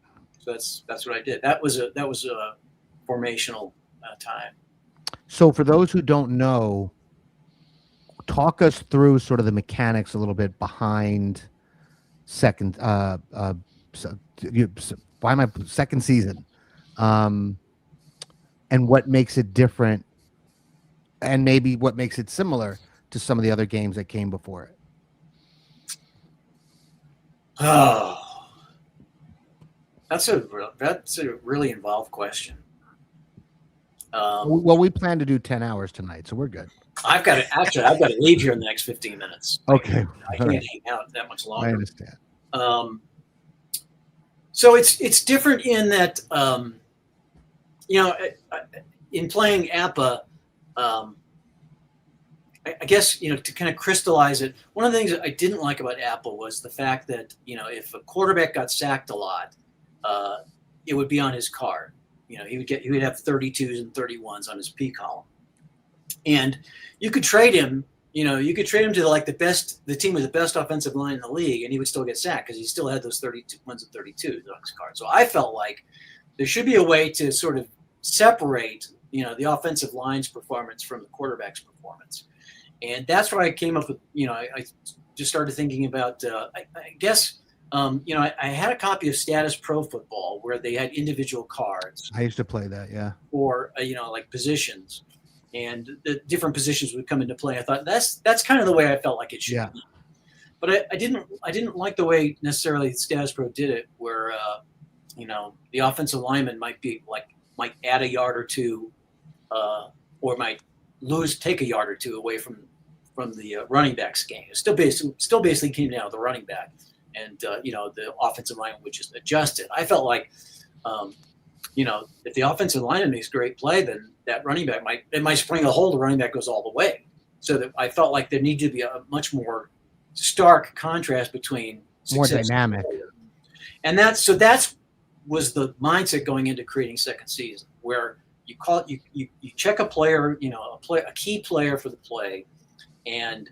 so that's what I did. That was a formational time. So for those who don't know, talk us through sort of the mechanics a little bit behind second why my second season, and what makes it different, and maybe what makes it similar to some of the other games that came before it. Oh, that's a really involved question. Well, we plan to do 10 hours tonight, so we're good. I've got to leave here in the next 15 minutes. Okay. I can't hang out that much longer. I understand. So it's different in that, in playing APA, I guess, to kind of crystallize it, one of the things that I didn't like about Apple was the fact that, if a quarterback got sacked a lot, it would be on his card. He would have 32s and 31s on his P column. And you could trade him, to like the team with the best offensive line in the league, and he would still get sacked because he still had those 32s and 32s on his card. So I felt like there should be a way to sort of separate, the offensive line's performance from the quarterback's performance. And that's where I came up with, I just started thinking about, I guess I had a copy of Status Pro Football where they had individual cards I used to play that. Yeah. for like positions, and the different positions would come into play. I thought that's kind of the way I felt like it should Yeah. be. But I didn't like the way necessarily Status Pro did it, where the offensive lineman might add a yard or two, or might take a yard or two away from the running back's game. It still basically came down to the running back, and the offensive lineman would just adjust it. I felt like, if the offensive lineman makes a great play, then that running back might spring a hole. The running back goes all the way. So that I felt like there needed to be a much more stark contrast between More success dynamic. and that was the mindset going into creating second season, where you check a player, a key player for the play, and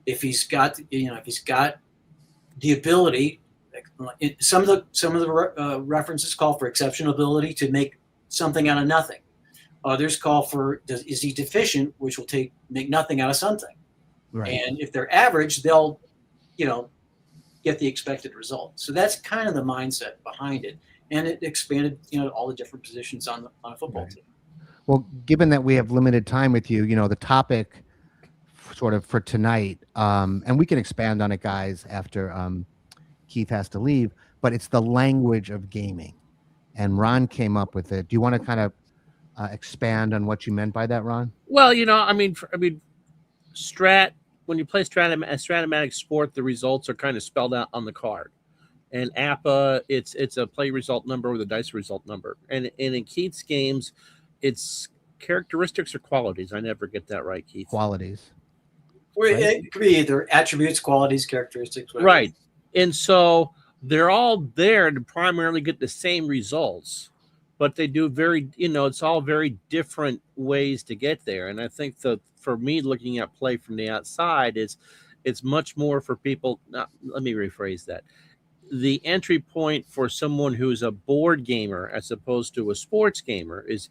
if he's got the ability, some of the references call for exceptional ability to make something out of nothing. Others call for is he deficient, which will make nothing out of something. Right. And if they're average, they'll get the expected result. So that's kind of the mindset behind it, and it expanded all the different positions on a football team. Well, given that we have limited time with you, the topic sort of for tonight, and we can expand on it, guys, after Keith has to leave, but it's the language of gaming. And Ron came up with it. Do you want to kind of expand on what you meant by that, Ron? Well, strat. When you play Stratomatic Sport, the results are kind of spelled out on the card. And APA, it's a play result number with a dice result number. And in Keith's games, it's characteristics or qualities. I never get that right, Keith. Qualities. Right? It could be either attributes, qualities, characteristics, whatever. Right. And so they're all there to primarily get the same results, but they do it's all very different ways to get there. And I think for me, looking at play from the outside it's much more for people. Let me rephrase that. The entry point for someone who's a board gamer as opposed to a sports gamer is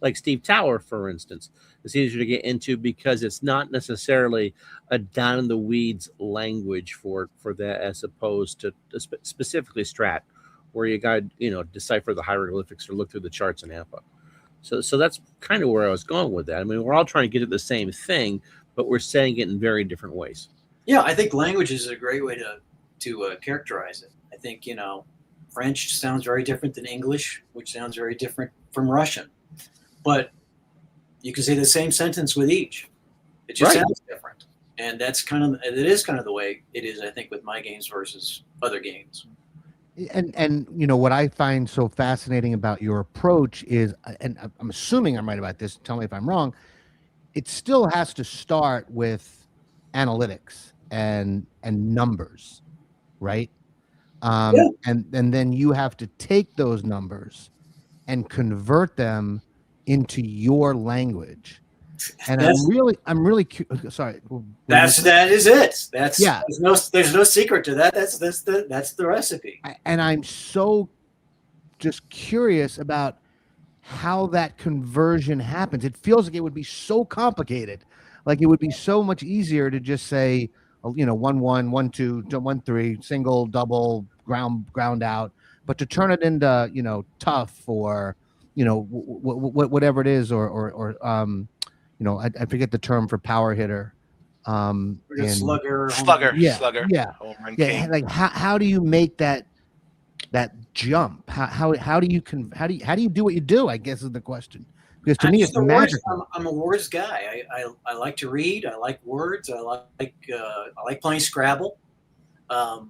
like Steve Tower, for instance. It's easier to get into because it's not necessarily a down in the weeds language for that, as opposed to specifically Strat, where you got to decipher the hieroglyphics or look through the charts in APA. So that's kind of where I was going with that. I mean, we're all trying to get at the same thing, but we're saying it in very different ways. Yeah, I think language is a great way to characterize it. I think French sounds very different than English, which sounds very different from Russian. But you can say the same sentence with each. It just sounds different. And it is kind of the way it is, I think, with my games versus other games. And what I find so fascinating about your approach is, and I'm assuming I'm right about this, tell me if I'm wrong, it still has to start with analytics and numbers, right? And then you have to take those numbers and convert them into your language. And I'm really sorry. That is it. Yeah. There's no secret to that. That's the recipe. And I'm so just curious about how that conversion happens. It feels like it would be so complicated. Like it would be so much easier to just say, 1-1, 1-2, 1-3, single, double, ground out, but to turn it into tough or whatever it is, or I forget the term for power hitter. Slugger. Yeah. Like how do you make that jump? How do you do what you do? I guess is the question. Because to me, it's magical. I'm a words guy. I like to read. I like words. I like playing Scrabble. I've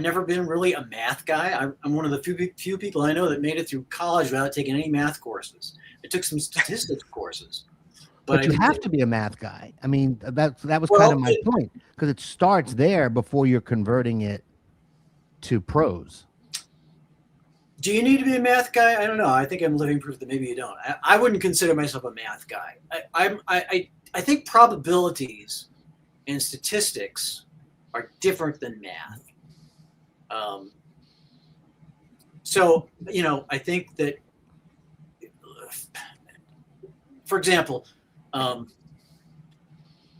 never been really a math guy. I'm one of the few people I know that made it through college without taking any math courses. I took some statistics courses. But you have to be a math guy. I mean, that was kind of my point, because it starts there before you're converting it to prose. Do you need to be a math guy? I don't know. I think I'm living proof that maybe you don't. I wouldn't consider myself a math guy. I think probabilities and statistics are different than math. So I think that, for example,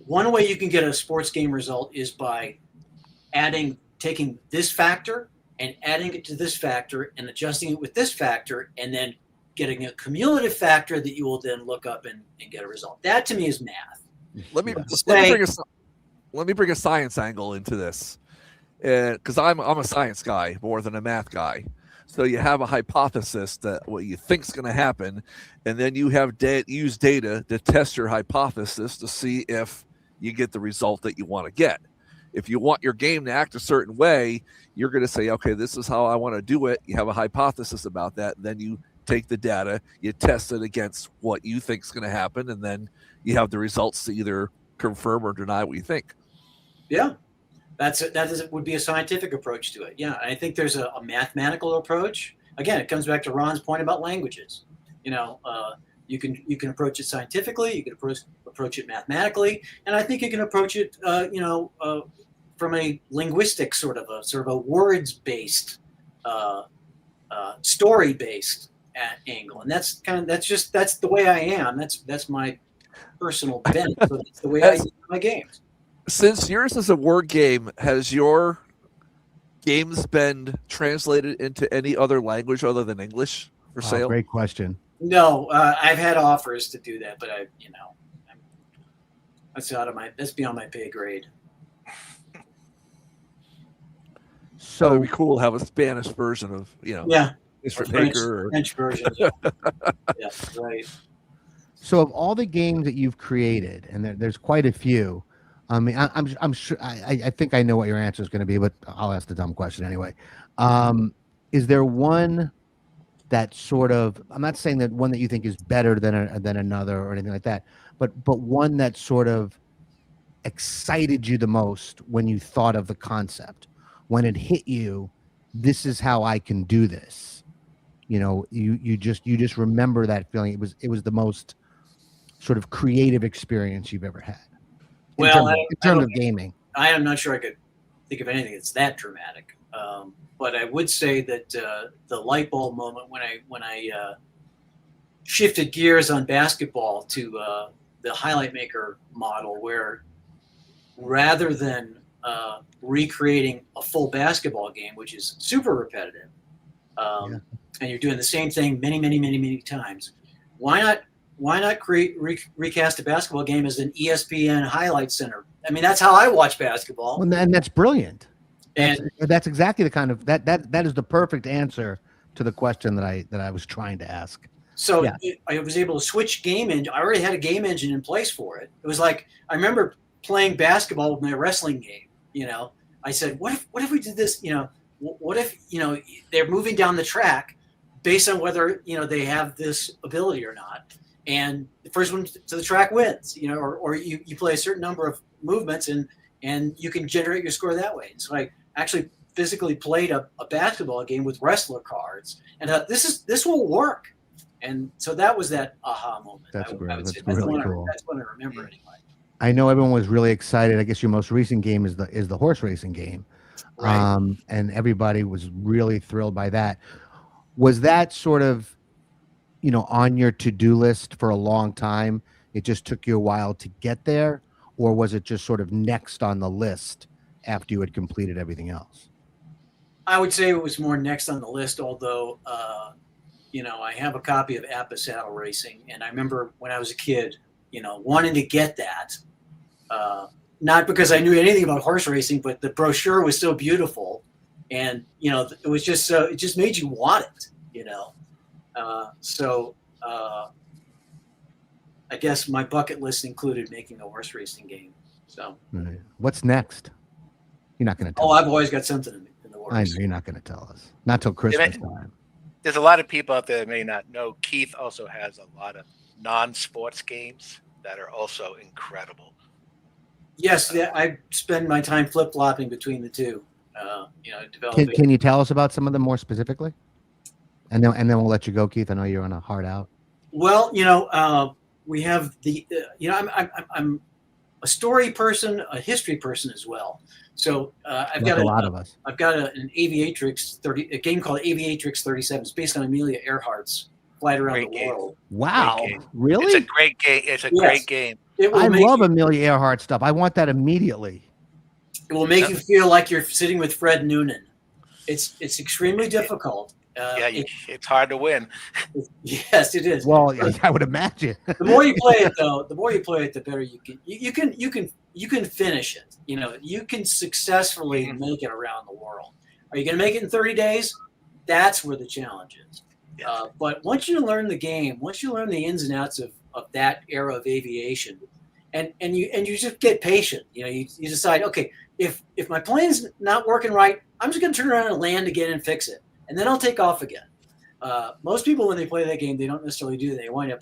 one way you can get a sports game result is by adding taking this factor and adding it to this factor and adjusting it with this factor, and then getting a cumulative factor that you will then look up and get a result. That to me is math. Let me bring a science angle into this, because I'm a science guy more than a math guy. So you have a hypothesis that what you think is going to happen, and then you have use data to test your hypothesis to see if you get the result that you want to get. If you want your game to act a certain way, you're going to say, okay, this is how I want to do it. You have a hypothesis about that. Then you take the data, you test it against what you think is going to happen, and then you have the results to either confirm or deny what you think. Yeah, would be a scientific approach to it. Yeah, I think there's a mathematical approach. Again, it comes back to Ron's point about languages. You can approach it scientifically, you can approach it mathematically, and I think you can approach it, from a linguistic sort of a words-based, story-based angle, and that's the way I am. That's my personal bent. So that's the way I do my games. Since yours is a word game, has your games been translated into any other language other than English for sale? Great question. No, I've had offers to do that, but that's beyond my pay grade. So it'd be cool to have a Spanish version of, Mr. Baker. French version. Yeah, right. So of all the games that you've created, and there's quite a few, I mean, I'm sure I think I know what your answer is going to be, but I'll ask the dumb question anyway. Is there one that sort of, I'm not saying that one that you think is better than another or anything like that, but one that sort of excited you the most when you thought of the concept, when it hit you, this is how I can do this. You just remember that feeling. It was the most sort of creative experience you've ever had. In terms of gaming. I am not sure I could think of anything that's that dramatic. But I would say that the light bulb moment when I shifted gears on basketball to the highlight maker model, where rather than recreating a full basketball game, which is super repetitive, and you're doing the same thing many times, why not recast a basketball game as an ESPN highlight center? I mean, that's how I watch basketball. Well, and that's brilliant. And that's exactly the kind of that is the perfect answer to the question that I was trying to ask. So yeah. I was able to switch game engine. I already had a game engine in place for it. It was like, I remember playing basketball with my wrestling game. I said, what if we did this? What if they're moving down the track based on whether they have this ability or not, and the first one to the track wins. Or you play a certain number of movements and you can generate your score that way. And so I actually physically played a basketball game with wrestler cards, and this will work. And so that was that aha moment. That's great. That's really cool. That's what I remember anyway. I know everyone was really excited. I guess your most recent game is the horse racing game, right. And everybody was really thrilled by that. Was that sort of, on your to-do list for a long time? It just took you a while to get there, or was it just sort of next on the list after you had completed everything else? I would say it was more next on the list, although, I have a copy of Appa Saddle Racing, and I remember when I was a kid, wanting to get that, not because I knew anything about horse racing, but the brochure was so beautiful, and it was just so, it just made you want it, so I guess my bucket list included making a horse racing game. So right. What's next? You're not going to tell us. I've always got something in the works. I know you're not going to tell us. Not till Christmas time. There's a lot of people out there that may not know. Keith also has a lot of non-sports games that are also incredible. Yes, I spend my time flip-flopping between the two. Developing. Can you tell us about some of them more specifically? And then we'll let you go, Keith. I know you're on a hard out. Well, we have the I'm a story person, a history person as well. So I've got a lot of us. I've got an Aviatrix a game called Aviatrix 37. It's based on Amelia Earhart's Flight Around the World. Wow, really? It's a great game. It's a great game. I love Amelia Earhart stuff. I want that immediately. It will make you feel like you're sitting with Fred Noonan. It's extremely difficult. It's hard to win. Yes, it is. Well, I would imagine. The more you play it, though, the better you can. You can finish it. You know, you can successfully make it around the world. Are you going to make it in 30 days? That's where the challenge is. But once you learn the game, once you learn the ins and outs of that era of aviation, and you just get patient. You know, you decide, okay, if my plane's not working right, I'm just going to turn around and land again and fix it, and then I'll take off again. Most people, when they play that game, they don't necessarily do that. They wind up,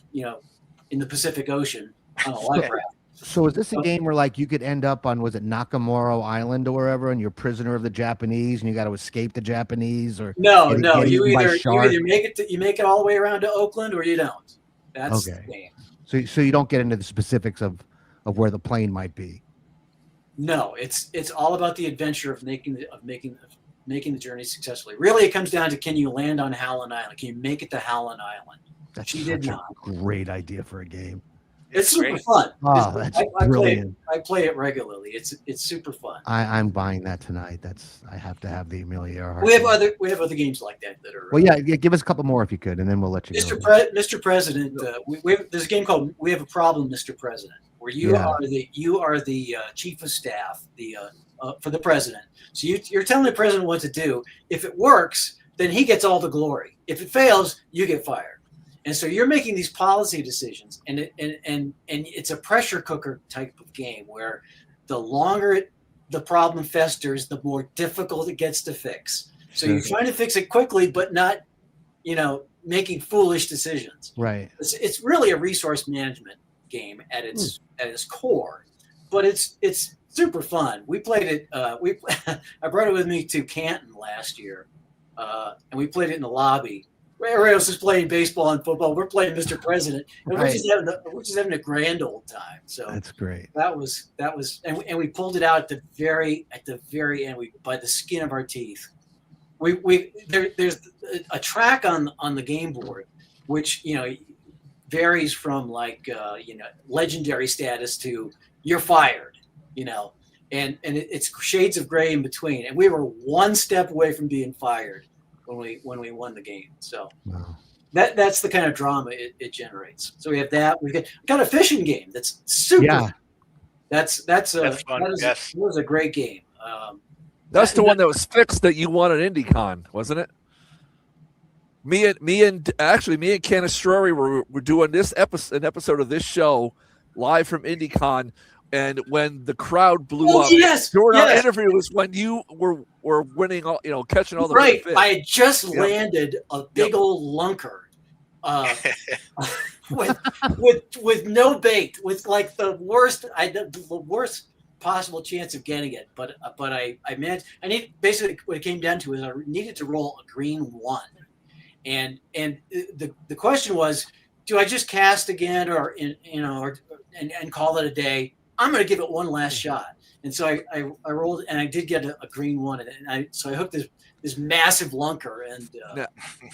in the Pacific Ocean on a life raft. So is this a game where like you could end up on, was it Nakamura Island or wherever, and you're prisoner of the Japanese and you got to escape the Japanese? Or no, you either make it all the way around to Oakland or you don't. That's the game. So you don't get into the specifics of where the plane might be. No, it's all about the adventure of making the journey successfully. Really, it comes down to, can you land on Howland Island? Can you make it to Howland Island? That's a great idea for a game. It's super fun. Oh, that's brilliant. I play it regularly. It's super fun. I'm buying that tonight. I have to have the Amelia Earhart. We have other games like that are. Well, yeah, give us a couple more if you could, and then we'll let you go. Mr. President, there's a game called "We Have a Problem, Mr. President," where you are the chief of staff for the president. So you're telling the president what to do. If it works, then he gets all the glory. If it fails, you get fired. And so you're making these policy decisions, and it's a pressure cooker type of game where the longer the problem festers, the more difficult it gets to fix. So you're trying to fix it quickly, but not, making foolish decisions. Right. It's really a resource management game at its core, but it's super fun. We played it. I brought it with me to Canton last year, and we played it in the lobby. Everybody else is playing baseball and football. We're playing Mr. President, and we're just having a grand old time. So that's great. That was, and we pulled it out at the very end. By the skin of our teeth. There's a track on the game board, which varies from legendary status to you're fired, and it's shades of gray in between. And we were one step away from being fired when we won the game. So that's the kind of drama it generates. So we have that. We've got a fishing game that's super. Yeah. That's fun. That was a great game. That's the one that was fixed that you won at IndyCon, wasn't it? Me and Canestrari were doing an episode of this show live from IndyCon. And when the crowd blew up during our interview was when you were winning all, catching all the fish. I had just landed a big old lunker with no bait, with like the worst possible chance of getting it. But I basically what it came down to is I needed to roll a green 1, and the question was, do I just cast again or call it a day? I'm going to give it one last shot. And so I rolled, and I did get a green 1. And I hooked this massive lunker. And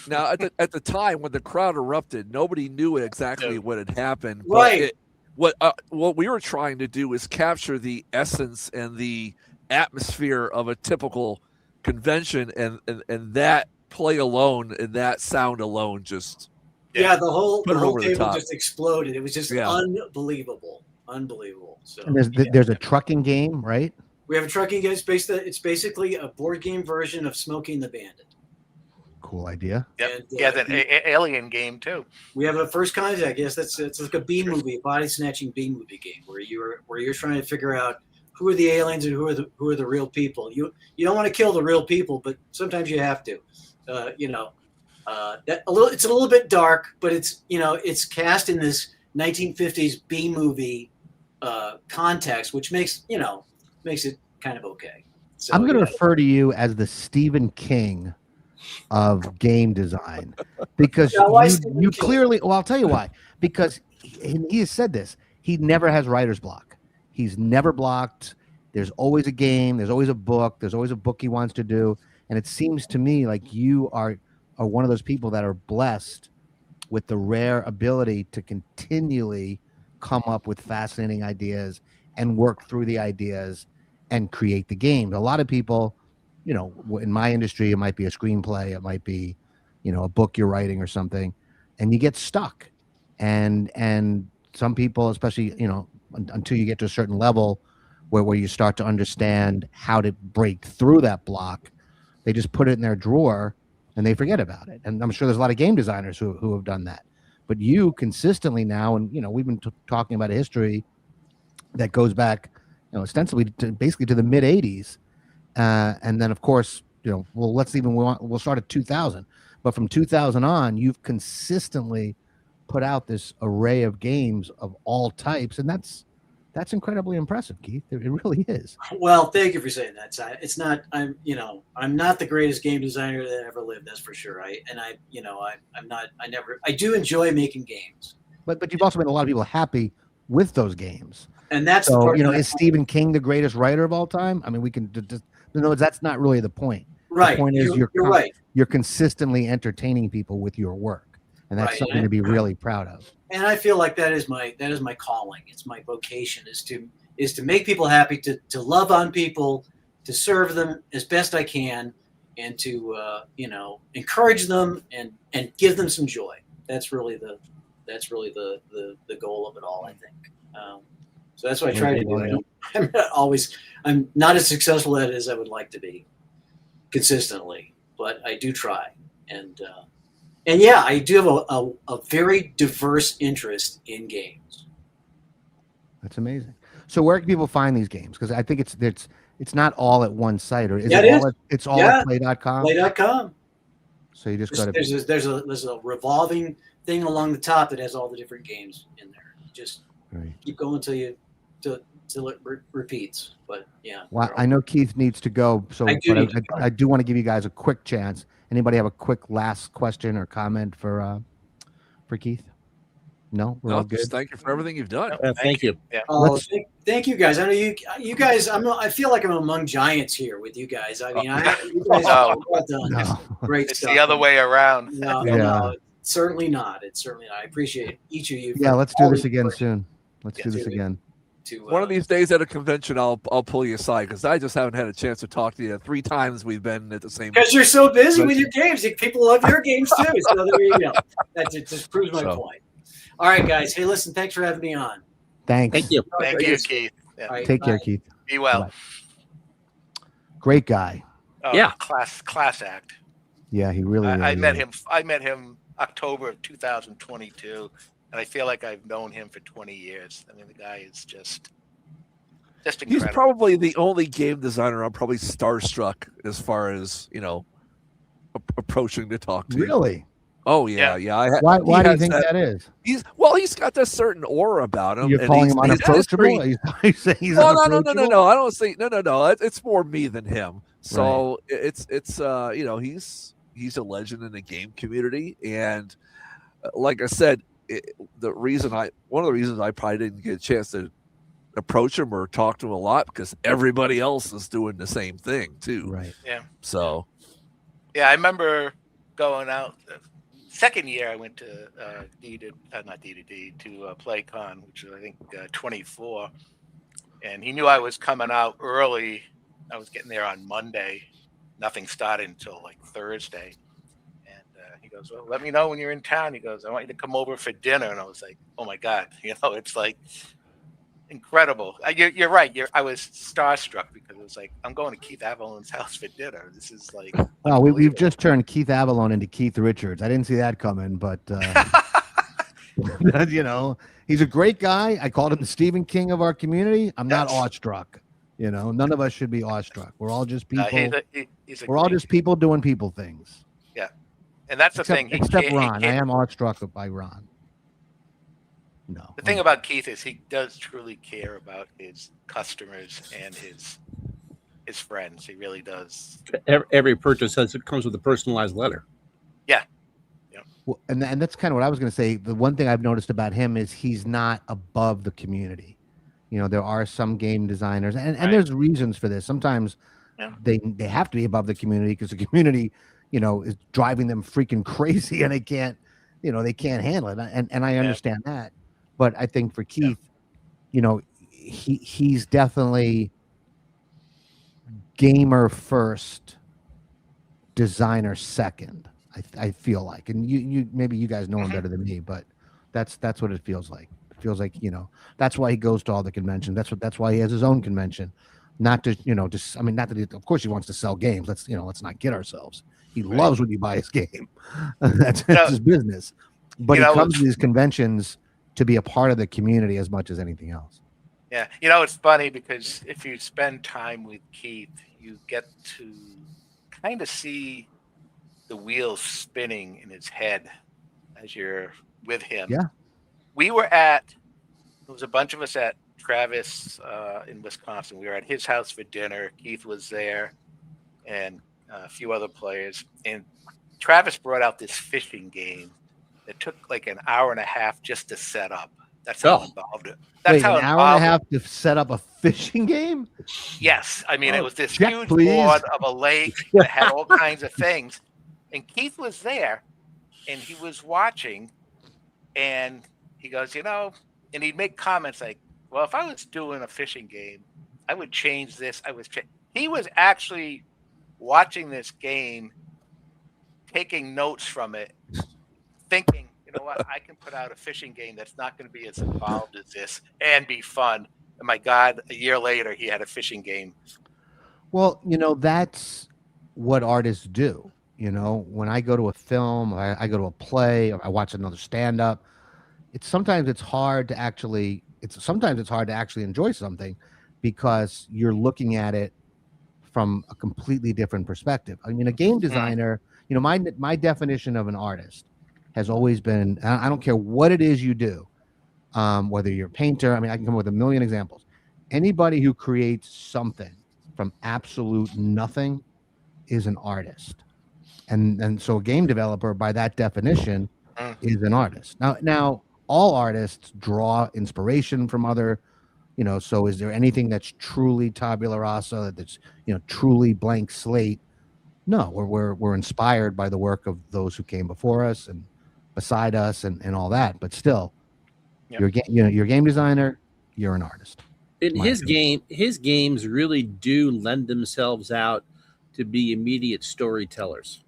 now at the time when the crowd erupted, nobody knew exactly what had happened. Right. What we were trying to do is capture the essence and the atmosphere of a typical convention, and that play alone and that sound alone just the whole table just exploded. It was just unbelievable. So there's a trucking game, right? We have a trucking game. It's basically a board game version of Smoking the Bandit. Cool idea. Yep. And, an alien game too. We have a First Contact. Yes, it's like a B movie, body snatching B movie game where you're trying to figure out who are the aliens and who are the real people. You don't want to kill the real people, but sometimes you have to. It's a little bit dark, but it's cast in this 1950s B movie context, which makes it kind of okay. So, I'm going to refer to you as the Stephen King of game design, because you clearly. Well, I'll tell you why. Because he has said this. He never has writer's block. He's never blocked. There's always a game. There's always a book. There's always a book he wants to do. And it seems to me like you are one of those people that are blessed with the rare ability to continually come up with fascinating ideas and work through the ideas and create the game. A lot of people, you know, in my industry, it might be a screenplay, it might be, you know, a book you're writing or something, and you get stuck. And some people, especially, you know, until you get to a certain level where you start to understand how to break through that block, they just put it in their drawer and they forget about it. And I'm sure there's a lot of game designers who have done that. But you consistently now, and, you know, we've been talking about a history that goes back, you know, ostensibly to basically to the mid 80s. And then, of course, you know, well, we'll start at 2000. But from 2000 on, you've consistently put out this array of games of all types. And that's incredibly impressive, Keith. It really is. Well, thank you for saying that. It's not. I'm not the greatest game designer that ever lived. That's for sure. I'm not. I do enjoy making games. But you've also made a lot of people happy with those games. And that's the So, part you know, that is Stephen King the greatest writer of all time? I mean, we can just, no, that's not really the point. right. The point is You're right. You're consistently entertaining people with your work, and that's Right. something to be really proud of. And I feel like that is my calling. It's my vocation is to make people happy, to love on people, to serve them as best I can, and to encourage them and give them some joy. That's really the goal of it all, I think. So that's what I try to do. I'm not as successful at it as I would like to be consistently, but I do try. And yeah, I do have a very diverse interest in games. That's amazing. So where can people find these games? Because I think it's not all at one site, or is Yeah, it it all is. it's all Yeah. at play.com? Play.com. So you just got to There's a revolving thing along the top that has all the different games in there. Just right. keep going till it repeats. But yeah. Well, I know Keith needs to go, so I do need to I do want to give you guys a quick chance. Anybody have a quick last question or comment for Keith? No, we're all good. Just thank you for everything you've done. Thank you. Yeah. Oh, thank you guys. I know you guys. I feel like I'm among giants here with you guys. I mean, you guys have done No. great It's stuff. the other way around. No, Yeah. no, certainly not. It's certainly not. I appreciate each of you. Yeah, for let's do all this your again work soon. Let's Yeah, do this do it. again. One of these days at a convention, I'll pull you aside because I just haven't had a chance to talk to you. 3 times we've been at the same. because you're so busy with your games. People love your games too. So there you go. That just proves my point. All right, guys. Hey, listen. Thanks for having me on. Thanks. Thank you. Thank you, Keith. Yeah. All right, Take care, bye. Keith. Be well. Bye. Great guy. Oh, Yeah. Class act. Yeah, he really. I really met is. him. I met him October of 2022, and I feel like I've known him for 20 years. I mean, the guy is just incredible. He's probably the only game designer I'm probably starstruck as far as approaching to talk to. Really? Oh yeah. Why do you has think that is? He's got this certain aura about him. You're and calling he's- him he's unapproachable? very- Are you saying he's No. unapproachable? I don't say no. It's more me than him. So it's he's a legend in the game community, and like I said, one of the reasons I probably didn't get a chance to approach him or talk to him a lot because everybody else is doing the same thing too. Right. So Yeah, I remember going out the second year. I went to not D2D to PlayCon, which was I think 24, and he knew I was coming out early. I was getting there on Monday. Nothing started until like Thursday, and he goes, "Well, let me know when you're in town." He goes, "I want you to come over for dinner," and I was like, "Oh my god!" It's like incredible. You're right. I was starstruck because it was like I'm going to Keith Avallone's house for dinner. This is like Well, we've just turned Keith Avallone into Keith Richards. I didn't see that coming, but he's a great guy. I called him the Stephen King of our community. I'm not awestruck. None of us should be awestruck. We're all just people. We're all just people doing people things. Yeah, and that's the thing. Except Ron. I am awestruck by Ron. No. The thing about Keith is he does truly care about his customers and his friends. He really does. Every purchase comes with a personalized letter. Yeah. Well, and that's kind of what I was going to say. The one thing I've noticed about him is he's not above the community. There are some game designers, and there's reasons for this. Sometimes they have to be above the community because the community, is driving them freaking crazy, and they can't handle it. And I understand that. But I think for Keith, he's definitely gamer first, designer second. I feel like, and you maybe you guys know him better than me, but that's what it feels like. It feels like, that's why he goes to all the conventions. That's why he has his own convention, not to just I mean, not that of course he wants to sell games. Let's not get ourselves. He loves when you buy his game. That's his business. But he comes to these conventions to be a part of the community as much as anything else. Yeah, it's funny because if you spend time with Keith, you get to kind of see the wheels spinning in his head as you're with him. Yeah. There was a bunch of us at Travis in Wisconsin. We were at his house for dinner. Keith was there and a few other players. And Travis brought out this fishing game that took like an hour and a half just to set up. That's how involved it. That's how an hour and a half to set up a fishing game? Yes. I mean, it was this check, huge please. board of a lake that had all kinds of things. And Keith was there, and he was watching, and he goes, and he'd make comments like, well, if I was doing a fishing game, I would change this. He was actually watching this game, taking notes from it, thinking, you know what, I can put out a fishing game that's not going to be as involved as this and be fun. And my God, a year later, he had a fishing game. Well, that's what artists do. When I go to a film, I go to a play, or I watch another stand-up, sometimes it's hard to actually enjoy something because you're looking at it from a completely different perspective. I mean, a game designer, my definition of an artist has always been, I don't care what it is you do, whether you're a painter, I mean, I can come up with a million examples. Anybody who creates something from absolute nothing is an artist. And so a game developer, by that definition, is an artist. Now all artists draw inspiration from other, so is there anything that's truly tabula rasa, that's, truly blank slate? No, we're inspired by the work of those who came before us and beside us and all that. But still, you're a game designer, you're an artist. In his games really do lend themselves out to be immediate storytellers,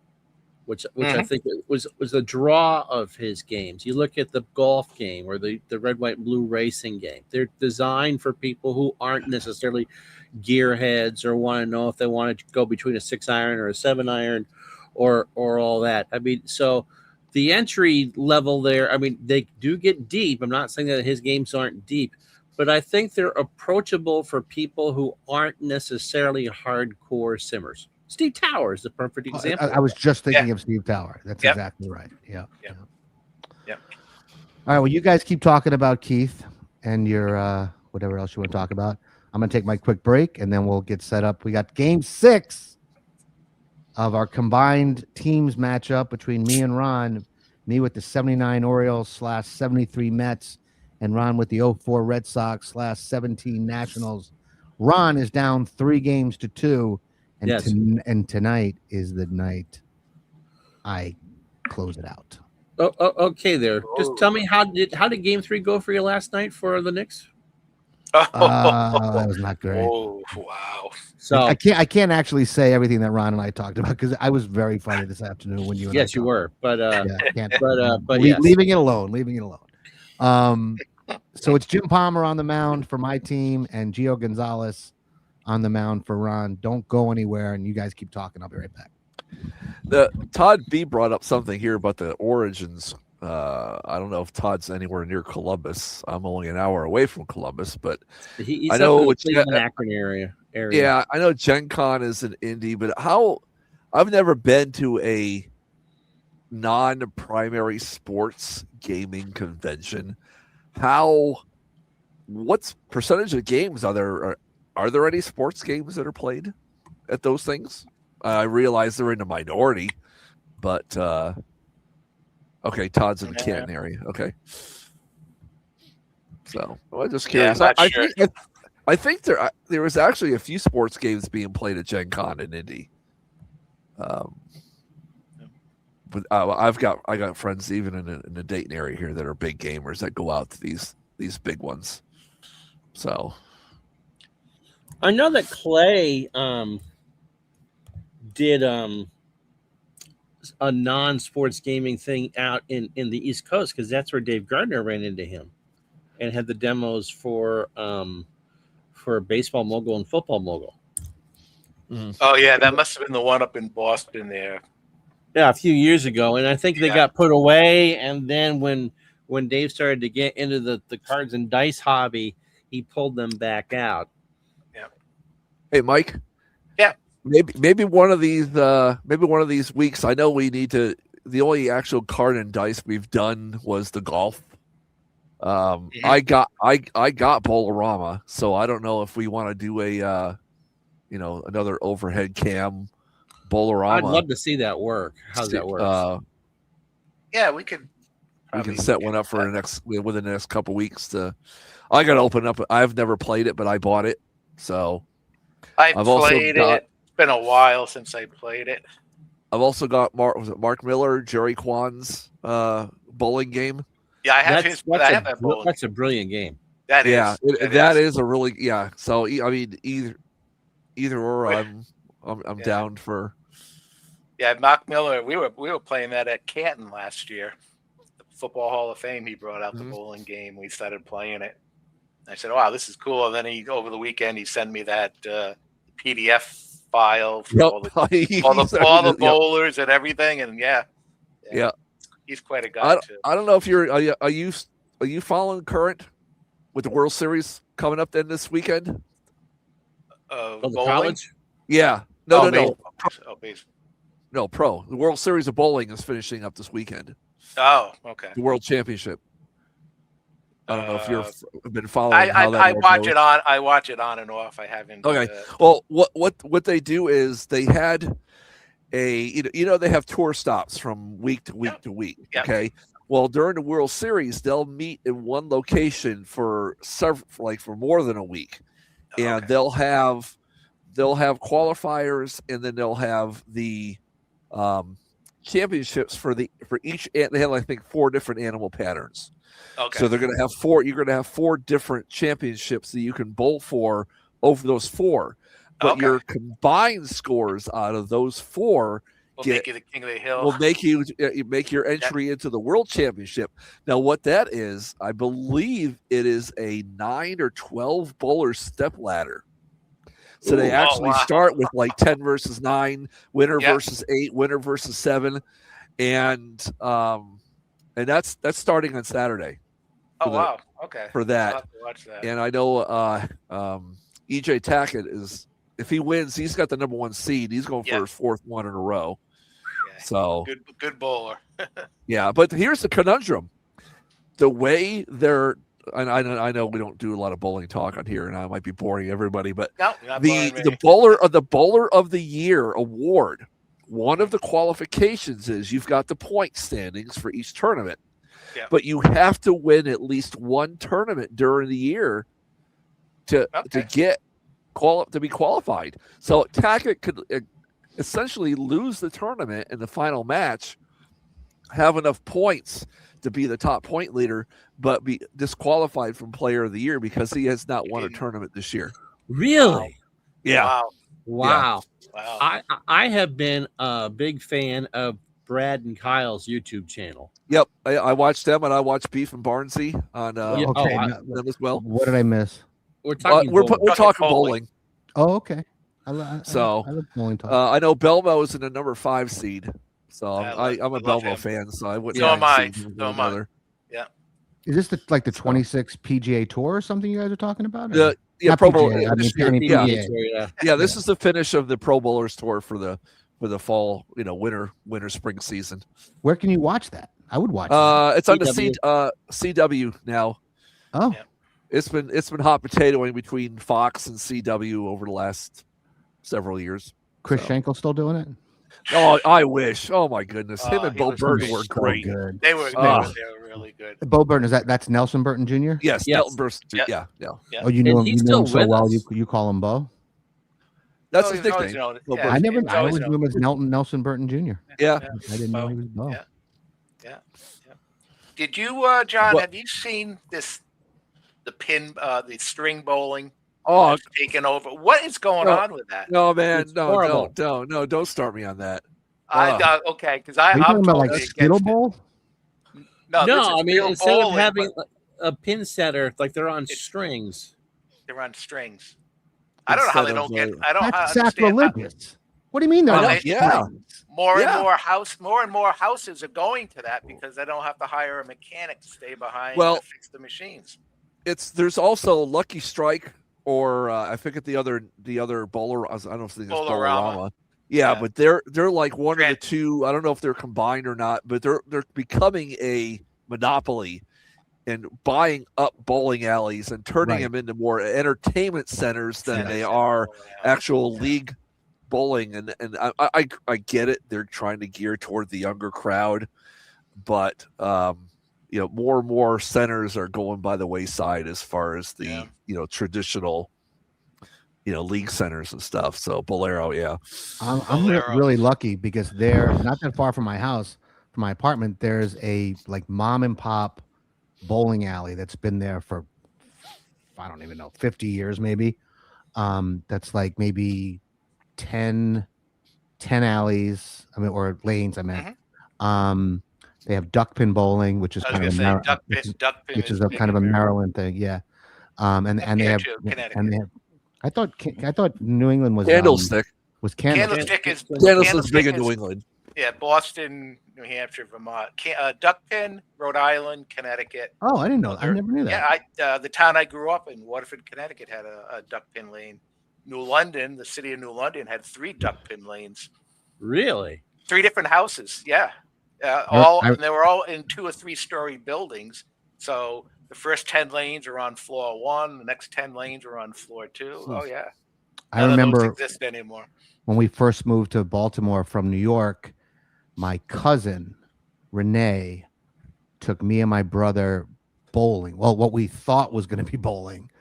which I think was the draw of his games. You look at the golf game or the red, white, and blue racing game. They're designed for people who aren't necessarily gearheads or want to know if they want to go between a 6-iron or a 7-iron or all that. I mean, so the entry level there, I mean, they do get deep. I'm not saying that his games aren't deep, but I think they're approachable for people who aren't necessarily hardcore simmers. Steve Tower is the perfect example. I was just thinking of Steve Tower. That's exactly right. Yeah. All right. Well, you guys keep talking about Keith and your whatever else you want to talk about. I'm going to take my quick break, and then we'll get set up. We got Game 6 of our combined teams matchup between me and Ron. Me with the 79 Orioles / 73 Mets, and Ron with the 04 Red Sox / 17 Nationals. Ron is down 3-2. And tonight is the night I close it out. Oh, okay, there. Just tell me how did Game 3 go for you last night for the Knicks? That was not great. Oh, wow! So I can't actually say everything that Ron and I talked about because I was very funny this afternoon when you. And yes, you were, but leaving it alone. So it's Jim Palmer on the mound for my team and Gio Gonzalez on the mound for Ron. Don't go anywhere, and you guys keep talking. I'll be right back. The Todd B brought up something here about the origins. I don't know if Todd's anywhere near Columbus. I'm only an hour away from Columbus, but he's I know it's an Akron area. Yeah, I know Gen Con is an indie, but I've never been to a non-primary sports gaming convention. What's percentage of games are there? Are there any sports games that are played at those things? I realize they're in the minority, but okay, Todd's in the Canton area. Okay, so I'm just curious. I think there was actually a few sports games being played at Gen Con in Indy. But I got friends even in the Dayton area here that are big gamers that go out to these big ones. So I know that Clay did a non-sports gaming thing out in the East Coast, because that's where Dave Gardner ran into him and had the demos for Baseball Mogul and Football Mogul. Oh yeah, that must have been the one up in Boston there. Yeah, a few years ago, and I think they got put away. And then when Dave started to get into the cards and dice hobby, he pulled them back out. Yeah. Hey, Mike. Yeah. Maybe one of these weeks. I know we need to. The only actual card and dice we've done was the golf. I got Bolorama, so I don't know if we want to do a another overhead cam Bolorama. I'd love to see that work. How's that work? Yeah, we can set one up for within the next couple weeks. I got to open up. I've never played it, but I bought it, so I've played it. It's been a while since I played it. I've also got Mark Miller, Jerry Kwan's bowling game. Yeah, I have that bowling. That's a brilliant game. That is. That is a really So I mean, either or, I'm down for. Yeah, Mark Miller. We were playing that at Canton last year. The Football Hall of Fame. He brought out the bowling game. We started playing it. I said, "Wow, this is cool." And then over the weekend he sent me that PDF file for all the bowlers and everything. And yeah, he's quite a guy too. I don't know if are you following current with the World Series coming up then this weekend? College? Yeah. No. No, pro. The World Series of Bowling is finishing up this weekend. Oh, okay. The World Championship. I don't know if you've been following. I watch it on. I watch it on and off. I haven't. Okay. Well, what they do is they had they have tour stops from week to week to week. Yep. Okay. Well, during the World Series, they'll meet in one location for more than a week, and they'll have qualifiers, and then they'll have the championships for each. They have, I think, 4 different animal patterns. Okay. So they're going to have 4. You're going to have 4 different championships that you can bowl for over those 4. But your combined scores out of those 4 make you the king of the hill. Will make your entry into the World Championship. Now, what that is, I believe it is a 9 or 12 bowler step ladder. So they actually start with like 10 versus 9, winner versus 8, winner versus 7, and that's starting on Saturday. Oh wow! Okay. For that, I'll have to watch that. And I know EJ Tackett is, if he wins, he's got the number 1 seed. He's going for his 4th one in a row. Yeah. So good bowler. Yeah, but here's the conundrum: the way they're. And I know we don't do a lot of bowling talk on here, and I might be boring everybody, but the bowler of the year award, one of the qualifications is you've got the point standings for each tournament, but you have to win at least one tournament during the year to be qualified. So Tackett could essentially lose the tournament in the final match, have enough points to be the top point leader, but be disqualified from player of the year because he has not won a tournament this year. Really? Yeah. Wow. I have been a big fan of Brad and Kyle's YouTube channel. Yep. I watched them, and I watched Beef and Barnsey on them as well. What did I miss? We're talking we're talking bowling. Oh, okay. I love bowling talk. I know Belmo is in the number 5 seed. So I'm a Belmo fan, so I wouldn't. So am I. Yeah. Is this the 26 PGA Tour or something you guys are talking about? Pro Bowl. PGA. Yeah, this is the finish of the Pro Bowlers Tour for the fall, winter, spring season. Where can you watch that? I would watch that. It's on the CW now. Oh. Yeah. It's been hot potatoing between Fox and CW over the last several years. Chris Schenkel still doing it? Oh, I wish. Oh my goodness. Him and Bo Burton were great. Good. They were really good. Bo Burton, that's Nelson Burton Jr.? Yes. Nelson Burton. Yeah. Oh, you know him so well. You call him Bo? That's his nickname. I always knew him as Nelson Burton Jr. Yeah. I didn't know he was Bo. Yeah. Did you, John? Have you seen the string bowling Oh, taken over. What is going No. on with that? no, man, It's no, horrible. don't start me on that. Okay, because Are you I'm talking about like totally Skittle against it. Bowl? No, this No, is I mean real instead of bowling, having but a pin setter, like they're on It's- strings. they're on strings. I don't know how they Instead don't of, get. I don't That's understand how sacrilegious. What do you mean they're I Well, on know, they- yeah. strings? more and Yeah. more houses are going to that because they don't have to hire a mechanic to stay behind Well, to fix the machines. there's also Lucky Strike, or I forget the other bowler. I don't think it's Bowlerama. Bowlerama. Yeah, Yeah. but they're like one of the Trent. two. I don't know if they're combined or not, but they're becoming a monopoly and buying up bowling alleys and turning Right. them into more entertainment centers than Centers they and are bowling alleys. actual league bowling. And I get it. They're trying to gear toward the younger crowd, but more and more centers are going by the wayside as far as the traditional league centers and stuff. So Bolero, yeah. I'm Bolero. really lucky because they're not that far from my house, from my apartment. There's a like mom and pop bowling alley that's been there for I don't even know 50 years maybe. That's like maybe 10 alleys. I mean, or lanes. I meant. They have duck pin bowling, which is I was kind of gonna a say duck pin which is is a big kind of a in Maryland. Maryland thing, yeah. And they have Connecticut. and they have. I thought New England was Candlestick. Candlestick is Candlestick's big in New England. Yeah, Boston, New Hampshire, Vermont. Duck pin, Rhode Island, Connecticut. Oh, I didn't know. I never knew that. Yeah, the town I grew up in, Waterford, Connecticut, had a duck pin lane. New London, the city of New London, had 3 duck pin lanes. Really? 3 different houses. Yeah, and they were all in 2 or 3 story buildings. So the first 10 lanes are on floor 1. The next 10 lanes are on floor 2. Oh yeah. I remember None of those exist anymore. when we first moved to Baltimore from New York. My cousin Renee took me and my brother bowling. Well, what we thought was going to be bowling,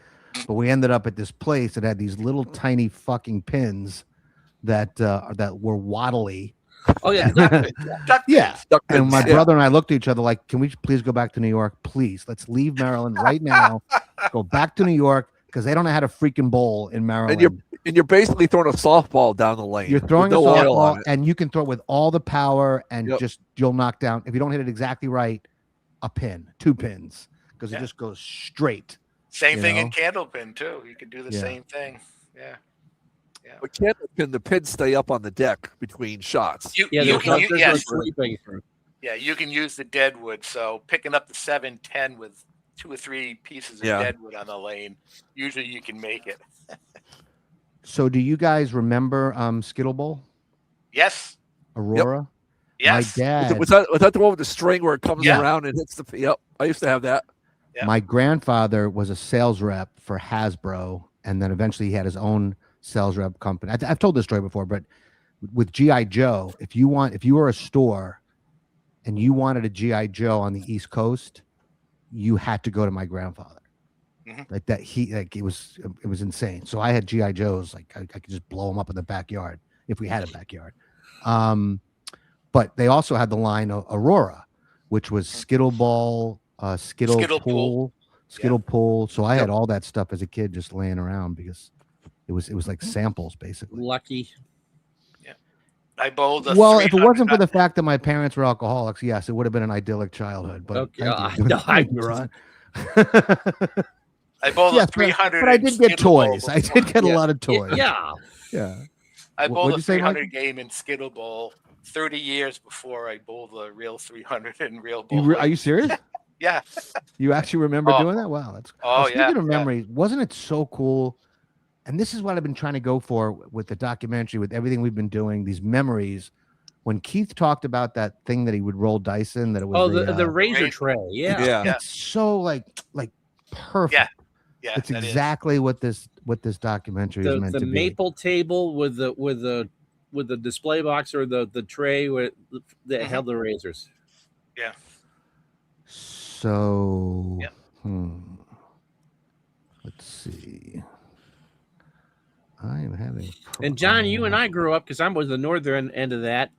but we ended up at this place that had these little tiny fucking pins that were waddly. Oh yeah, Duck Yeah. pins. Duck And pins, my yeah. brother and I looked at each other like, "Can we please go back to New York? Please, let's leave Maryland right now. Go back to New York because they don't know how to freaking bowl in Maryland." And you're basically throwing a softball down the lane. You're throwing with a no oil on softball, it. and you can throw it with all the power, and Yep. just you'll knock down if you don't hit it exactly right, a pin, 2 pins, because Yeah. it just goes straight. Same You thing know? in Candlepin too. You could do the Yeah. same thing. Yeah. But the pins stay up on the deck between shots. You yeah. can There's no yes, sweeping. you can use the deadwood. So picking up the 7-10 with 2 or 3 pieces of Yeah. deadwood on the lane, usually you can make it. So, do you guys remember Skittle Bowl, Yes. Aurora? Yes. My dad, Was that the one with the string where it comes Yeah. around and hits the? Yep, I used to have that. Yeah. my grandfather was a sales rep for Hasbro, and then eventually he had his own sales rep company. I've told this story before, but with GI Joe, if you were a store and you wanted a GI Joe on the East Coast, you had to go to my grandfather. Mhm. Like that, it was insane. So I had GI Joes, like I could just blow them up in the backyard if we had a backyard. But they also had the line Aurora, which was Skittle Ball, Skittle Pool, Skittle Pool. So I had all that stuff as a kid just laying around because it was like samples basically. Lucky. I bowled a Well, if it 300 wasn't for the fact that my parents were alcoholics, yes, it would have been an idyllic childhood. But Okay, thank you. no, Thank you, Ron. I bowled Yes, a 300. but I did get Skittle Bowl toys. I before. did get a lot of toys. Yeah. Yeah. I What'd bowled you a say, Mike? 300 game in Skittle Bowl 30 years before I bowled a real 300 in real You bowl. are you serious? Yeah. You actually remember Oh. doing that? Wow, that's Oh, speaking yeah, of yeah. memories, wasn't it so cool? And this is what I've been trying to go for with the documentary, with everything we've been doing, these memories. When Keith talked about that thing that he would roll dice in, that it was Oh, the razor razor- tray. Yeah. Yeah. it's so like perfect. Yeah. Yeah. It's that is. exactly what this documentary is meant The to be. maple table with the display box or the tray that Mhm. held the razors. Yeah. So, Yep. Let's see. I am having. And John, you and I grew up because I was the northern end of that,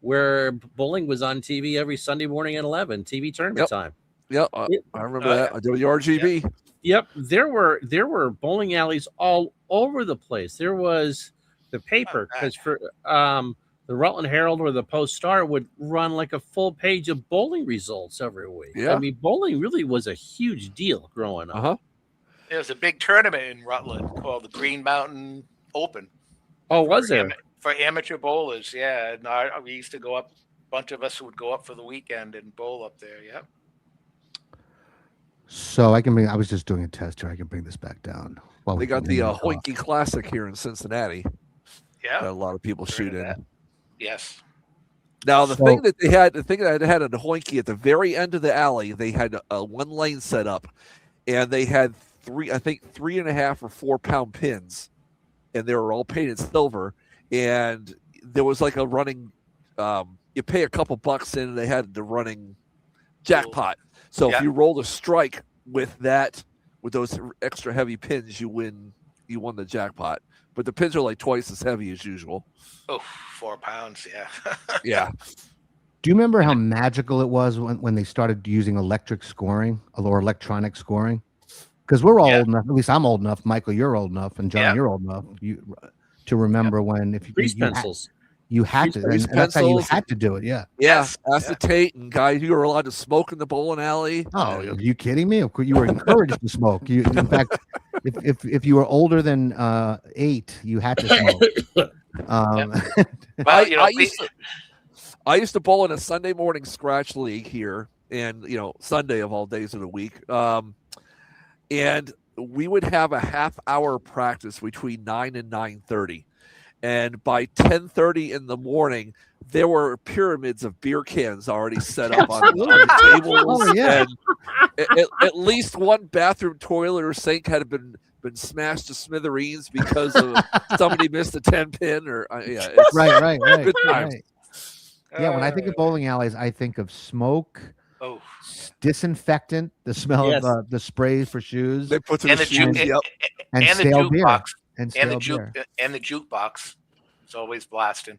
where bowling was on TV every Sunday morning at 11, TV tournament Yep. time. Yeah, I remember Oh, that. I did the RGB. Yep, there were bowling alleys all over the place. There was the paper because for the Rutland Herald or the Post Star would run like a full page of bowling results every week. Yeah. I mean, bowling really was a huge deal growing up. There was a big tournament in Rutland called the Green Mountain Open. Oh, was there? For amateur bowlers, yeah. And we used to go up. A bunch of us would go up for the weekend and bowl up there. Yep. So I was just doing a test here. I can bring this back down. They got the Hoinky Classic here in Cincinnati. Yeah. That a lot of people shoot in. Yes. Now the thing that they had at the Hoinky at the very end of the alley, they had a 1 lane set up, and they had 3.5 or 4 pound pins, and they were all painted silver. And there was like a running, you pay a couple bucks in, and they had the running jackpot. So if you rolled a strike with those extra heavy pins, you won the jackpot. But the pins are like twice as heavy as usual. Oh, 4 pounds, yeah. Yeah. Do you remember how magical it was when they started using electric scoring or electronic scoring? Because we're all old enough. At least I'm old enough. Michael, you're old enough, and John, you're old enough to remember when if grease pencils. You had to. And that's how you had to do it. Yeah. Yeah. Acetate and guys, you were allowed to smoke in the bowling alley. Oh, are you kidding me? You were encouraged to smoke. In fact, if you were older than 8, you had to smoke. Well, I used to bowl in a Sunday morning scratch league here, and Sunday of all days of the week. And we would have a half-hour practice between 9 and 9:30. And by 10:30 in the morning, there were pyramids of beer cans already set up on the tables. Oh, yeah. And at least one bathroom toilet or sink had been smashed to smithereens because of somebody missed a 10-pin or right. Good times. Right. Yeah, when I think of bowling alleys, I think of smoke, disinfectant, the smell of the sprays for shoes. They put the shoes, and the stale beer. jukebox. And the jukebox. It's always blasting.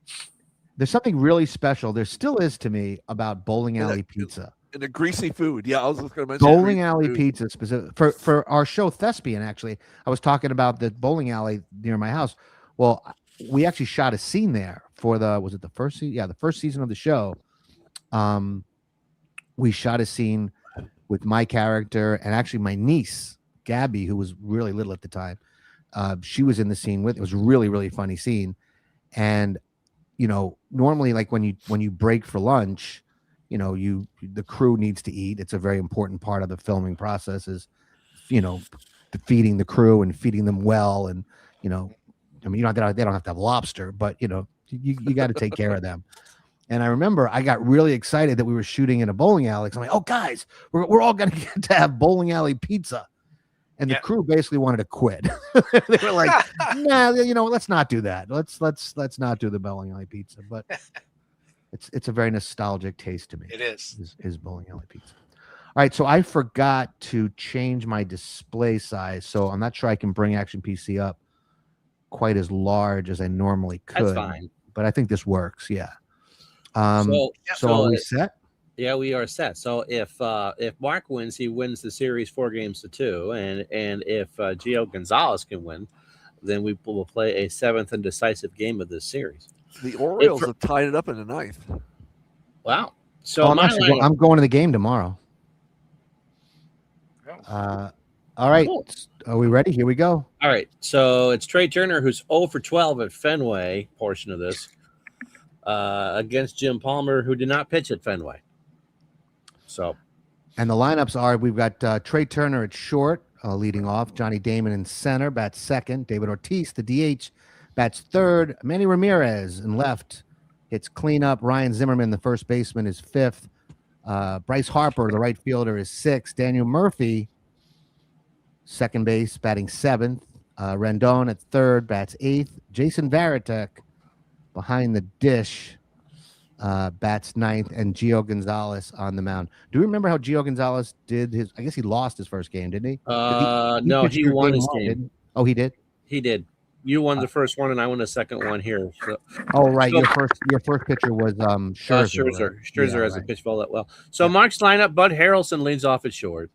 There's something really special. There still is to me about bowling alley pizza. And the greasy food. Yeah, I was just going to mention bowling alley pizza specific for our show Thespian. Actually, I was talking about the bowling alley near my house. Well, we actually shot a scene there for the first season? Yeah, the first season of the show. We shot a scene with my character and actually my niece Gabby, who was really little at the time. She was in the scene with. It was really, really funny scene. And normally, like when you break for lunch, the crew needs to eat. It's a very important part of the filming process. Is feeding the crew and feeding them well. And they don't have to have lobster, but you got to take care of them. And I remember I got really excited that we were shooting in a bowling alley. I'm like, oh guys, we're all gonna get to have bowling alley pizza. And the crew basically wanted to quit. They were like, "Nah, let's not do that. Let's not do the bowling alley pizza." But it's a very nostalgic taste to me. It is bowling alley pizza. All right, so I forgot to change my display size, so I'm not sure I can bring Action PC up quite as large as I normally could. That's fine. But I think this works. Yeah. So are we set? Yeah, we are set. So if Mark wins, he wins the series 4-2, and if Gio Gonzalez can win, then we will play a 7th and decisive game of this series. The Orioles have tied it up in the 9th. Wow! So I'm going to the game tomorrow. All right, cool. Are we ready? Here we go. All right. So it's Trey Turner, who's 0 for 12 at Fenway. Portion of this against Jim Palmer, who did not pitch at Fenway. So, and the lineups are: we've got Trey Turner at short, leading off. Johnny Damon in center, bats second. David Ortiz, the DH, bats third. Manny Ramirez in left hits cleanup. Ryan Zimmerman, the first baseman, is fifth. Bryce Harper, the right fielder, is sixth. Daniel Murphy, second base, batting seventh. Rendon at third, bats eighth. Jason Varitek behind the dish. Bats ninth, and Gio Gonzalez on the mound. Do you remember how Gio Gonzalez did his? I guess he lost his first game, didn't he? No, he won his game. Oh, he did. He did. You won the first one, and I won the second one here. So, right. Your first pitcher was Scherzer. Scherzer has a pitch ball that well. So Mark's lineup: Bud Harrelson leads off at short.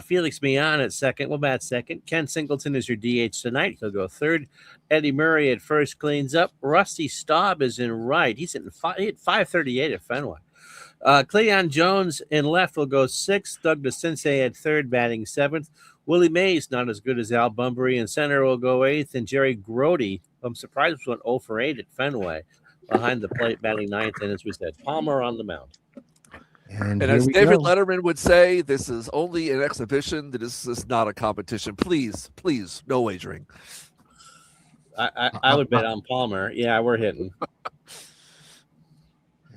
Felix Millan at second will bat second. Ken Singleton is your DH tonight. He'll go third. Eddie Murray at first cleans up. Rusty Staub is in right. He hit 538 at Fenway. Cleon Jones in left will go sixth. Doug DeCinces at third, batting seventh. Willie Mays, not as good as Al Bunbury in center, will go eighth. And Jerry Grody, I'm surprised, went 0 for 8 at Fenway behind the plate, batting ninth. And as we said, Palmer on the mound. And as David Letterman would say, this is only an exhibition. This is not a competition. Please, no wagering. I would bet on Palmer. Yeah, we're hitting.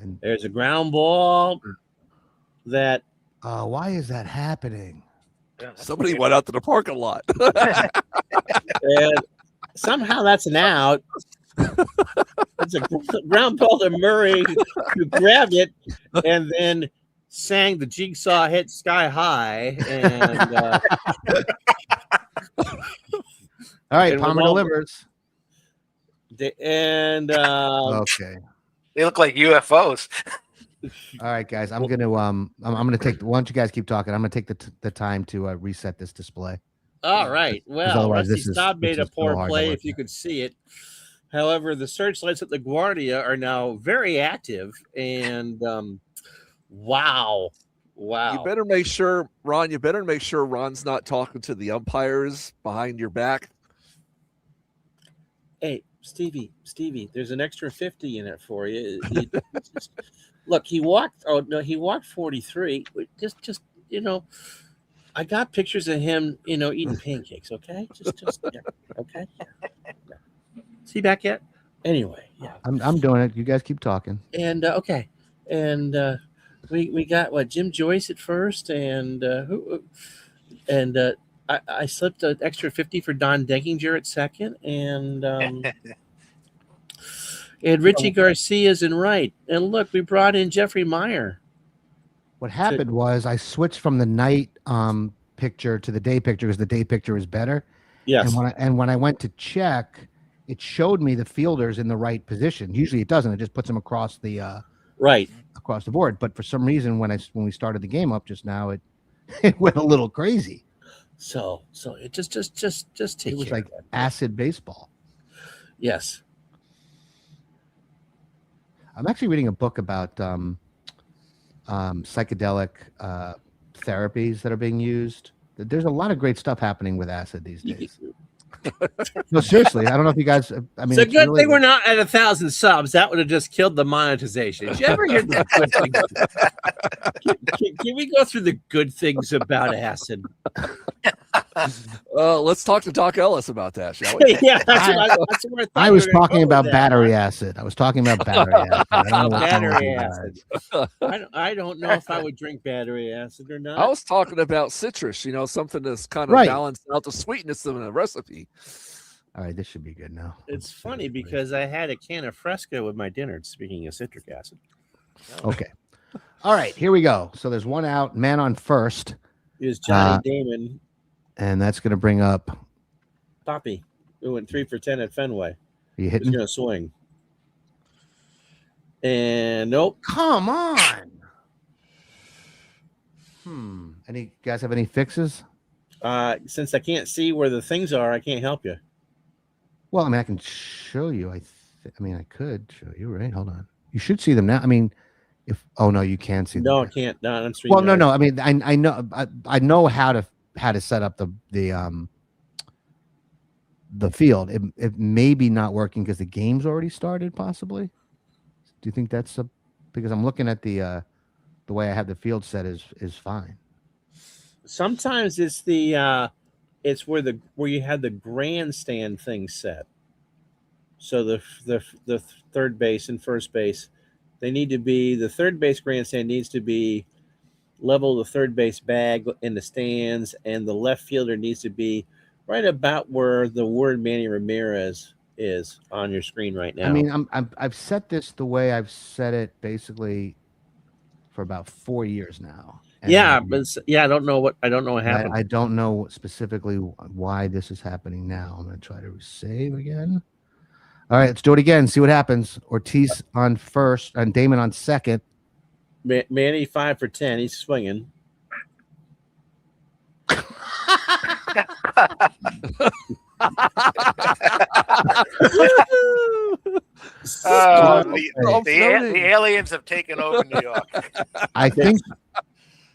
And there's a ground ball that. Why is that happening? Somebody went out to the parking lot. And somehow that's an out. It's a ground ball to Murray, who grabbed it and then sang the jigsaw hit sky high. And all right, Palmer delivers. And okay, they look like UFOs. All right, guys, I'm gonna take. Why don't you guys keep talking? I'm gonna take the time to reset this display. All right. Well, Rusty Staub made a poor play, if you at. could see it. However, the searchlights at LaGuardia are now very active, and wow. You better make sure, Ron. You better make sure Ron's not talking to the umpires behind your back. Hey, Stevie, there's an extra 50 in it for you. Look, he walked. Oh no, he walked 43. Just I got pictures of him, eating pancakes. Okay, just yeah, okay. Yeah. See back yet? Anyway, yeah. I'm doing it. You guys keep talking. And okay, and we got Jim Joyce at first, and I slipped an extra 50 for Don Denkinger at second, and Richie Garcia's in right. And look, we brought in Jeffrey Meyer. What happened was I switched from the night picture to the day picture because the day picture is better. Yes. And when I went to check, it showed me the fielders in the right position. Usually it doesn't. It just puts them across the across the board. But for some reason, when we started the game up just now, it went a little crazy. So it just take it was care like of that. acid baseball. Yes. I'm actually reading a book about psychedelic therapies that are being used. There's a lot of great stuff happening with acid these days. No, seriously, I don't know if you guys. I mean, it's a good thing we're not at 1,000 subs. That would have just killed the monetization. Did you ever hear the good things? Can we go through the good things about acid? Let's talk to Doc Ellis about that, shall we? Yeah, that's what I was talking about battery acid. I was talking about battery acid. Battery acid. I don't know if I would drink battery acid or not. I was talking about citrus. Something that's kind of balanced out the sweetness of a recipe. All right, this should be good now. It's funny because I had a can of Fresca with my dinner. Speaking of citric acid. Okay. All right, here we go. So there's one out. Man on first is Johnny Damon, and that's going to bring up Poppy, who went 3 for 10 at Fenway. Are you hitting? He's going to swing. And nope. Come on. Any guys have any fixes? Since I can't see where the things are, I can't help you. Well, I mean, I can show you. I could show you, right? Hold on. You should see them now. I mean, no, you can't see them. No, I can't. No, I'm well, no. I mean, I know. I know how to set up the field. It may be not working because the game's already started. Possibly. Do you think that's because I'm looking at the way I have the field set is fine. Sometimes it's it's where you had the grandstand thing set. So the third base and first base, they need to be, the third base grandstand needs to be level the third base bag in the stands, and the left fielder needs to be right about where the word Manny Ramirez is on your screen right now. I mean, I've set this the way I've set it basically for about 4 years now. And I don't know what happened. I don't know specifically why this is happening now. I'm going to try to save again. All right, let's do it again. See what happens. Ortiz on first and Damon on second. Manny 5 for 10. He's swinging. The aliens have taken over New York. I think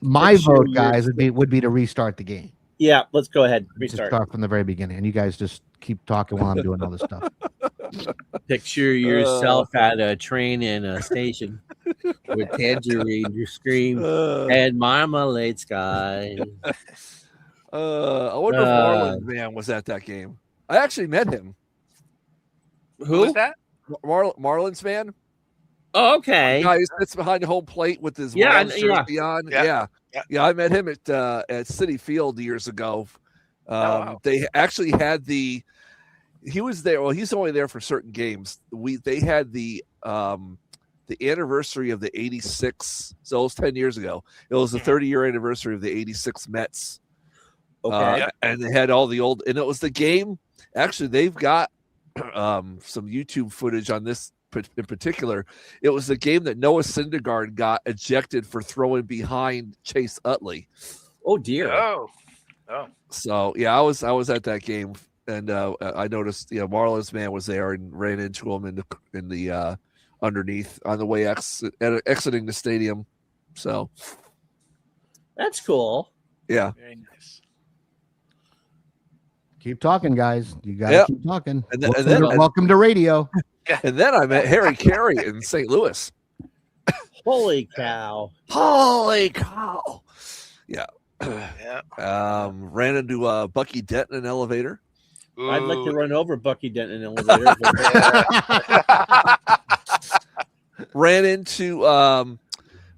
my vote, guys, would be to restart the game. Yeah, let's go ahead. Just Restart. start from the very beginning, and you guys just keep talking while I'm doing all this stuff. Picture yourself at a train in a station with tangerine, you scream, and marmalade sky. I wonder if Marlins man was at that game. I actually met him. Who was that? Marlins man. Oh, okay. The guy who sits behind the home plate with his Marlins jersey on. Yeah. I met him at Citi Field years ago. Wow. They actually had he was there. Well, he's only there for certain games. They had the anniversary of the '86. So it was 10 years ago. It was the 30-year anniversary of the '86 Mets. Okay. And they had all the old, and it was the game. Actually, they've got some YouTube footage on this in particular. It was the game that Noah Syndergaard got ejected for throwing behind Chase Utley. Oh dear. Oh. So yeah, I was at that game, and I noticed Marlins man was there and ran into him in the underneath on the way exiting the stadium. So that's cool. Yeah. Very nice. Keep talking, guys. You gotta keep talking. And then welcome to radio. And then I met Harry Carey in St. Louis. Holy cow! Holy cow! Yeah. Yeah. Ran into Bucky Dent in an elevator. Ooh. I'd like to run over Bucky Dent in an elevator. Ran into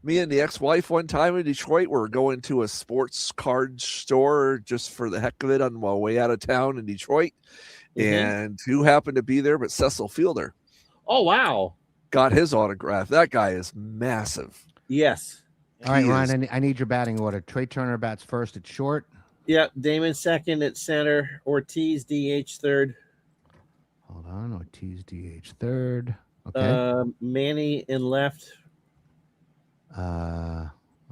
me and the ex-wife one time in Detroit. We were going to a sports card store just for the heck of it on my way out of town in Detroit. And who happened to be there but Cecil Fielder? Oh, wow. Got his autograph. That guy is massive. Yes. All right, Ryan, I need your batting order. Trey Turner bats first at short. Yeah, Damon second at center. Ortiz DH third. Hold on, Ortiz DH third. Okay. Manny in left.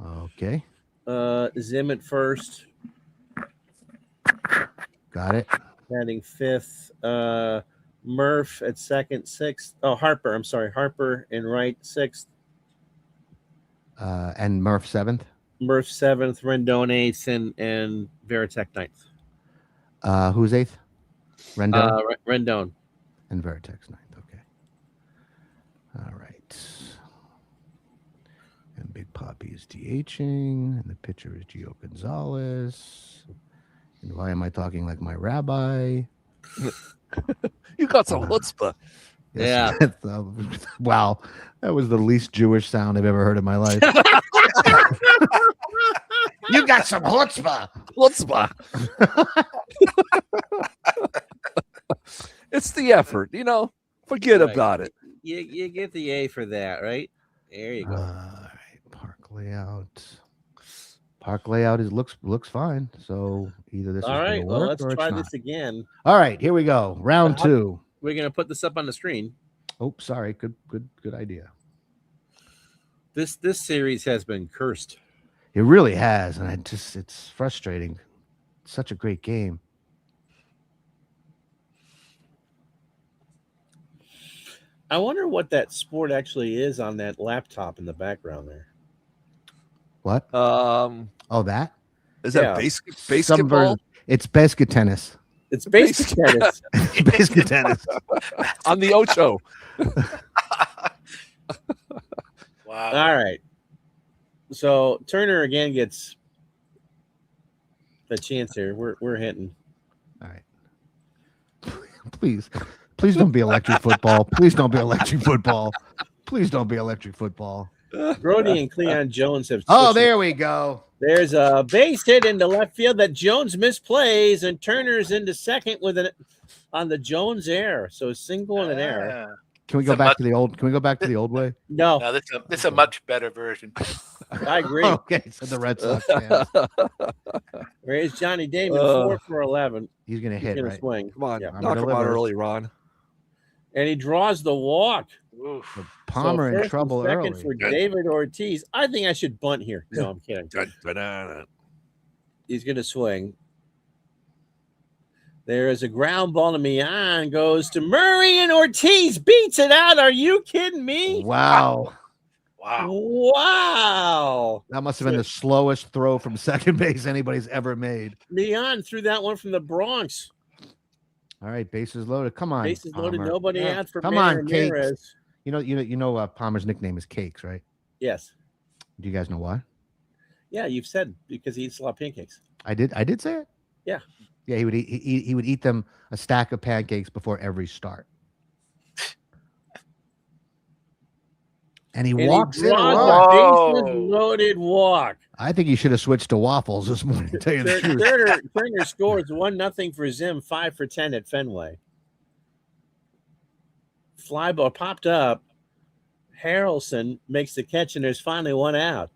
Okay. Zim at first. Got it. Batting fifth. Murph at second, sixth. Oh, Harper. I'm sorry. Harper in right, sixth. And Murph seventh. Murph seventh, Rendon eighth, and Veritek ninth. Who's eighth? Rendon. Rendon. And Veritek's ninth. Okay. All right. And Big Poppy is DHing, and the pitcher is Gio Gonzalez. And why am I talking like my rabbi? You got some chutzpah. Yes. Yeah. Wow. That was the least Jewish sound I've ever heard in my life. You got some chutzpah. Chutzpah. It's the effort, forget about it. You get the A for that, right? There you go. All right. Park layout looks fine. So either this all is right. work Well, let's or try it's this again. All right, here we go. Round two. We're gonna put this up on the screen. Oh, sorry. Good idea. This series has been cursed. It really has, and it's frustrating. It's such a great game. I wonder what that sport actually is on that laptop in the background there. What? Oh, that? Is that basketball? It's basket tennis. It's basket tennis. Basket tennis. On the Ocho. Wow. All right. So Turner again gets the chance here. We're hitting. All right. Please don't be electric football. Please don't be electric football. Please don't be electric football. Brody and Cleon Jones have. Oh, there we go. There's a base hit into left field that Jones misplays, and Turner's into second with on the Jones error. So a single and an error. Can we go back to the old? Can we go back to the old way? No, this is a much better version. I agree. Okay, so the Red Sox fans. There's Johnny Damon 4 for 11. He's gonna hit. Gonna right? swing. Come on, Yeah. knock him out early, Ron. And he draws the walk. Oof. Palmer So in first trouble and second early. for David Ortiz. I think I should bunt here. No, I'm kidding. He's going to swing. There is a ground ball to Mian, goes to Murray, and Ortiz beats it out. Are you kidding me? Wow. Wow. That must have been the slowest throw from second base anybody's ever made. Mian threw that one from the Bronx. All right, bases loaded. Come on. Bases loaded, Palmer. nobody out for Come Manny on, Cakes. Ramirez. You know Palmer's nickname is Cakes, right? Yes. Do you guys know why? Yeah, you've said because he eats a lot of pancakes. I did say it? Yeah. Yeah, he would eat them a stack of pancakes before every start. And he walks in a lot. Bases loaded walk. I think he should have switched to waffles this morning, to tell you the truth. Turner scores 1-0 for Zim, 5 for 10 at Fenway. Fly ball popped up. Harrelson makes the catch, and there's finally one out.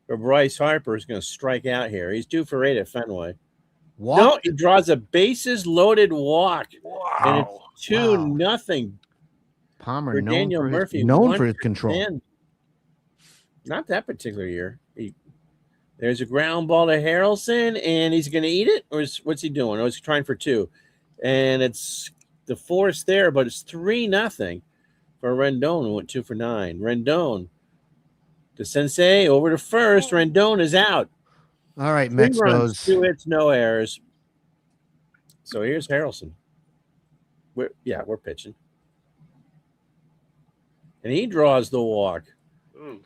But Bryce Harper is going to strike out here. He's 2 for 8 at Fenway. Walk? No, he draws a bases loaded walk. Wow. And it's 2-0. Palmer for Daniel Murphy, known for his control. And not that particular year. There's a ground ball to Harrelson, and he's going to eat it, or what's he doing? Oh, he's trying for 2, and it's the force there, but it's 3-0 for Rendon, who went 2 for 9. Rendon to Sensei over to first. Rendon is out. All right, 3 Mets runs, goes. 2 hits, no errors. So here's Harrelson. We're pitching. And he draws the walk. Ooh.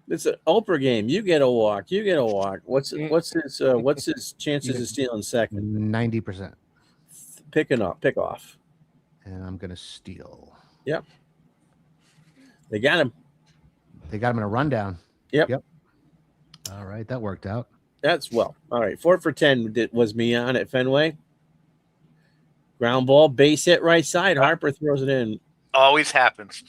It's an Oprah game. You get a walk. You get a walk. What's his chances of stealing second? 90%. Pick off. And I'm gonna steal. Yep. They got him. They got him in a rundown. Yep. All right, that worked out. That's well. All right. 4 for 10 was Mian at Fenway. Ground ball, base hit right side. Harper throws it in. Always happens.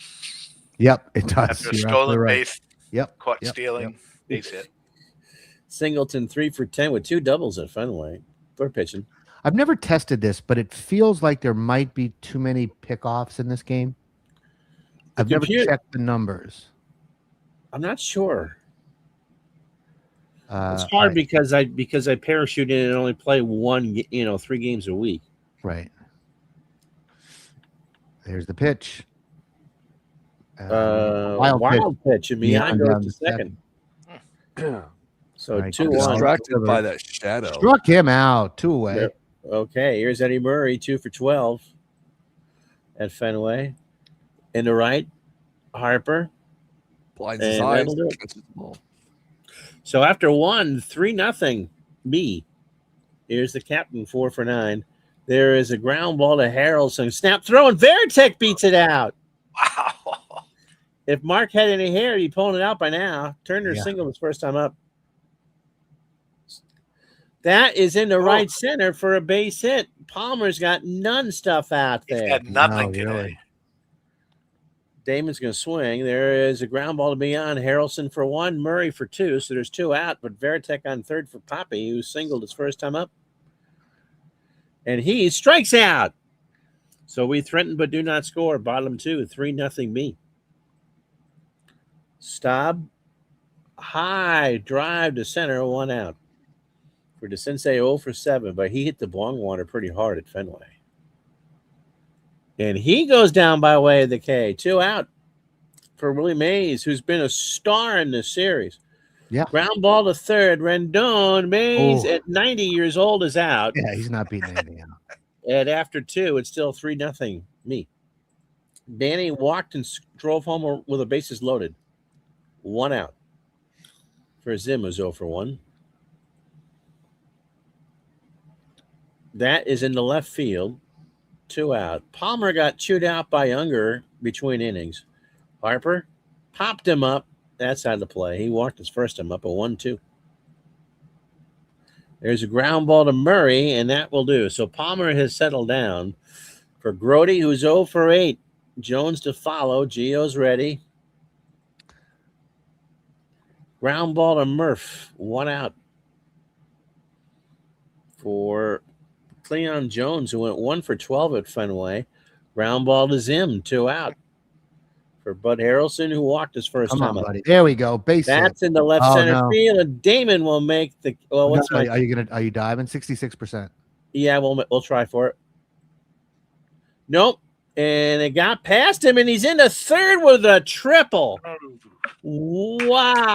Yep, it does. After a You're stolen absolutely right. base, Yep. caught Yep. stealing, base hit. Singleton 3 for 10 with 2 doubles at Fenway. They're pitching. I've never tested this, but it feels like there might be too many pickoffs in this game. I've never checked the numbers. I'm not sure. It's hard right. because I parachute in and only play 3 games a week. Right. There's the pitch. Wild pitch. And Mian goes to second. So Right, 2-1. Distracted by that shadow. Struck him out. 2 away. Yep. Okay, here's Eddie Murray, 2 for 12 at Fenway. In the right, Harper. Blinds his And eyes. that'll do it. Catches the ball. So after 3-0 B. Here's the captain, 4 for 9. There is a ground ball to Harrelson. Snap throw, and Veritek beats it out. Wow. If Mark had any hair, he'd be pulling it out by now. Turner single his first time up. That is in the right center for a base hit. Palmer's got none stuff out there. He's got nothing No, today. really. Damon's going to swing. There is a ground ball to Mian. Harrelson for 1, Murray for 2. So there's 2 out, but Veritek on third for Poppy, who singled his first time up. And he strikes out. So we threaten but do not score. Bottom 2, 3-0 B. Staub, high drive to center, 1 out. For DeSensei 0 for 7, but he hit the long water pretty hard at Fenway. And he goes down by way of the K. 2 out for Willie Mays, who's been a star in this series. Yeah. Ground ball to third. Rendon Mays at 90 years old is out. Yeah, he's not beating anything out. And after 2, it's still 3-0 me. Danny walked and drove home with the bases loaded. 1 out. For Zim, who's 0 for 1. That is in the left field. 2 out. Palmer got chewed out by Unger between innings. Harper popped him up. That's out of play. He walked his first time up, a 1-2. There's a ground ball to Murray, and that will do. So Palmer has settled down. For Grody, who's 0 for 8. Jones to follow. Gio's ready. Ground ball to Murph. 1 out. For Cleon Jones, who went 1 for 12 at Fenway. Ground ball to Zim, 2 out. For Bud Harrelson, who walked his first Come time on, up. buddy. There we go. Base That's hit. in the left Oh, center no. field, and Damon will make the. Well, what's No, my? are you diving? 66%. Yeah, we'll try for it. Nope. And it got past him, and he's into third with a triple. Wow.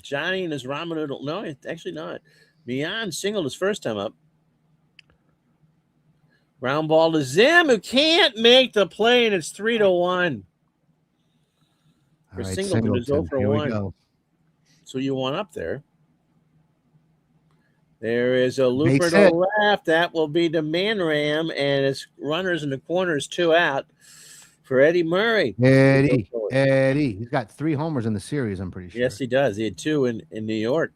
Johnny and his ramen noodle. No, it's actually not. Beyond singled his first time up. Ground ball to Zim, who can't make the play, and it's 3-1. All For right, Singleton is 0 for Here we 1. go. So you want up there. There is a looper Base to hit. the left. That will be to Manram, and it's runners in the corners, 2 out for Eddie Murray. Eddie. He's got 3 homers in the series, I'm pretty sure. Yes, he does. He had 2 in New York.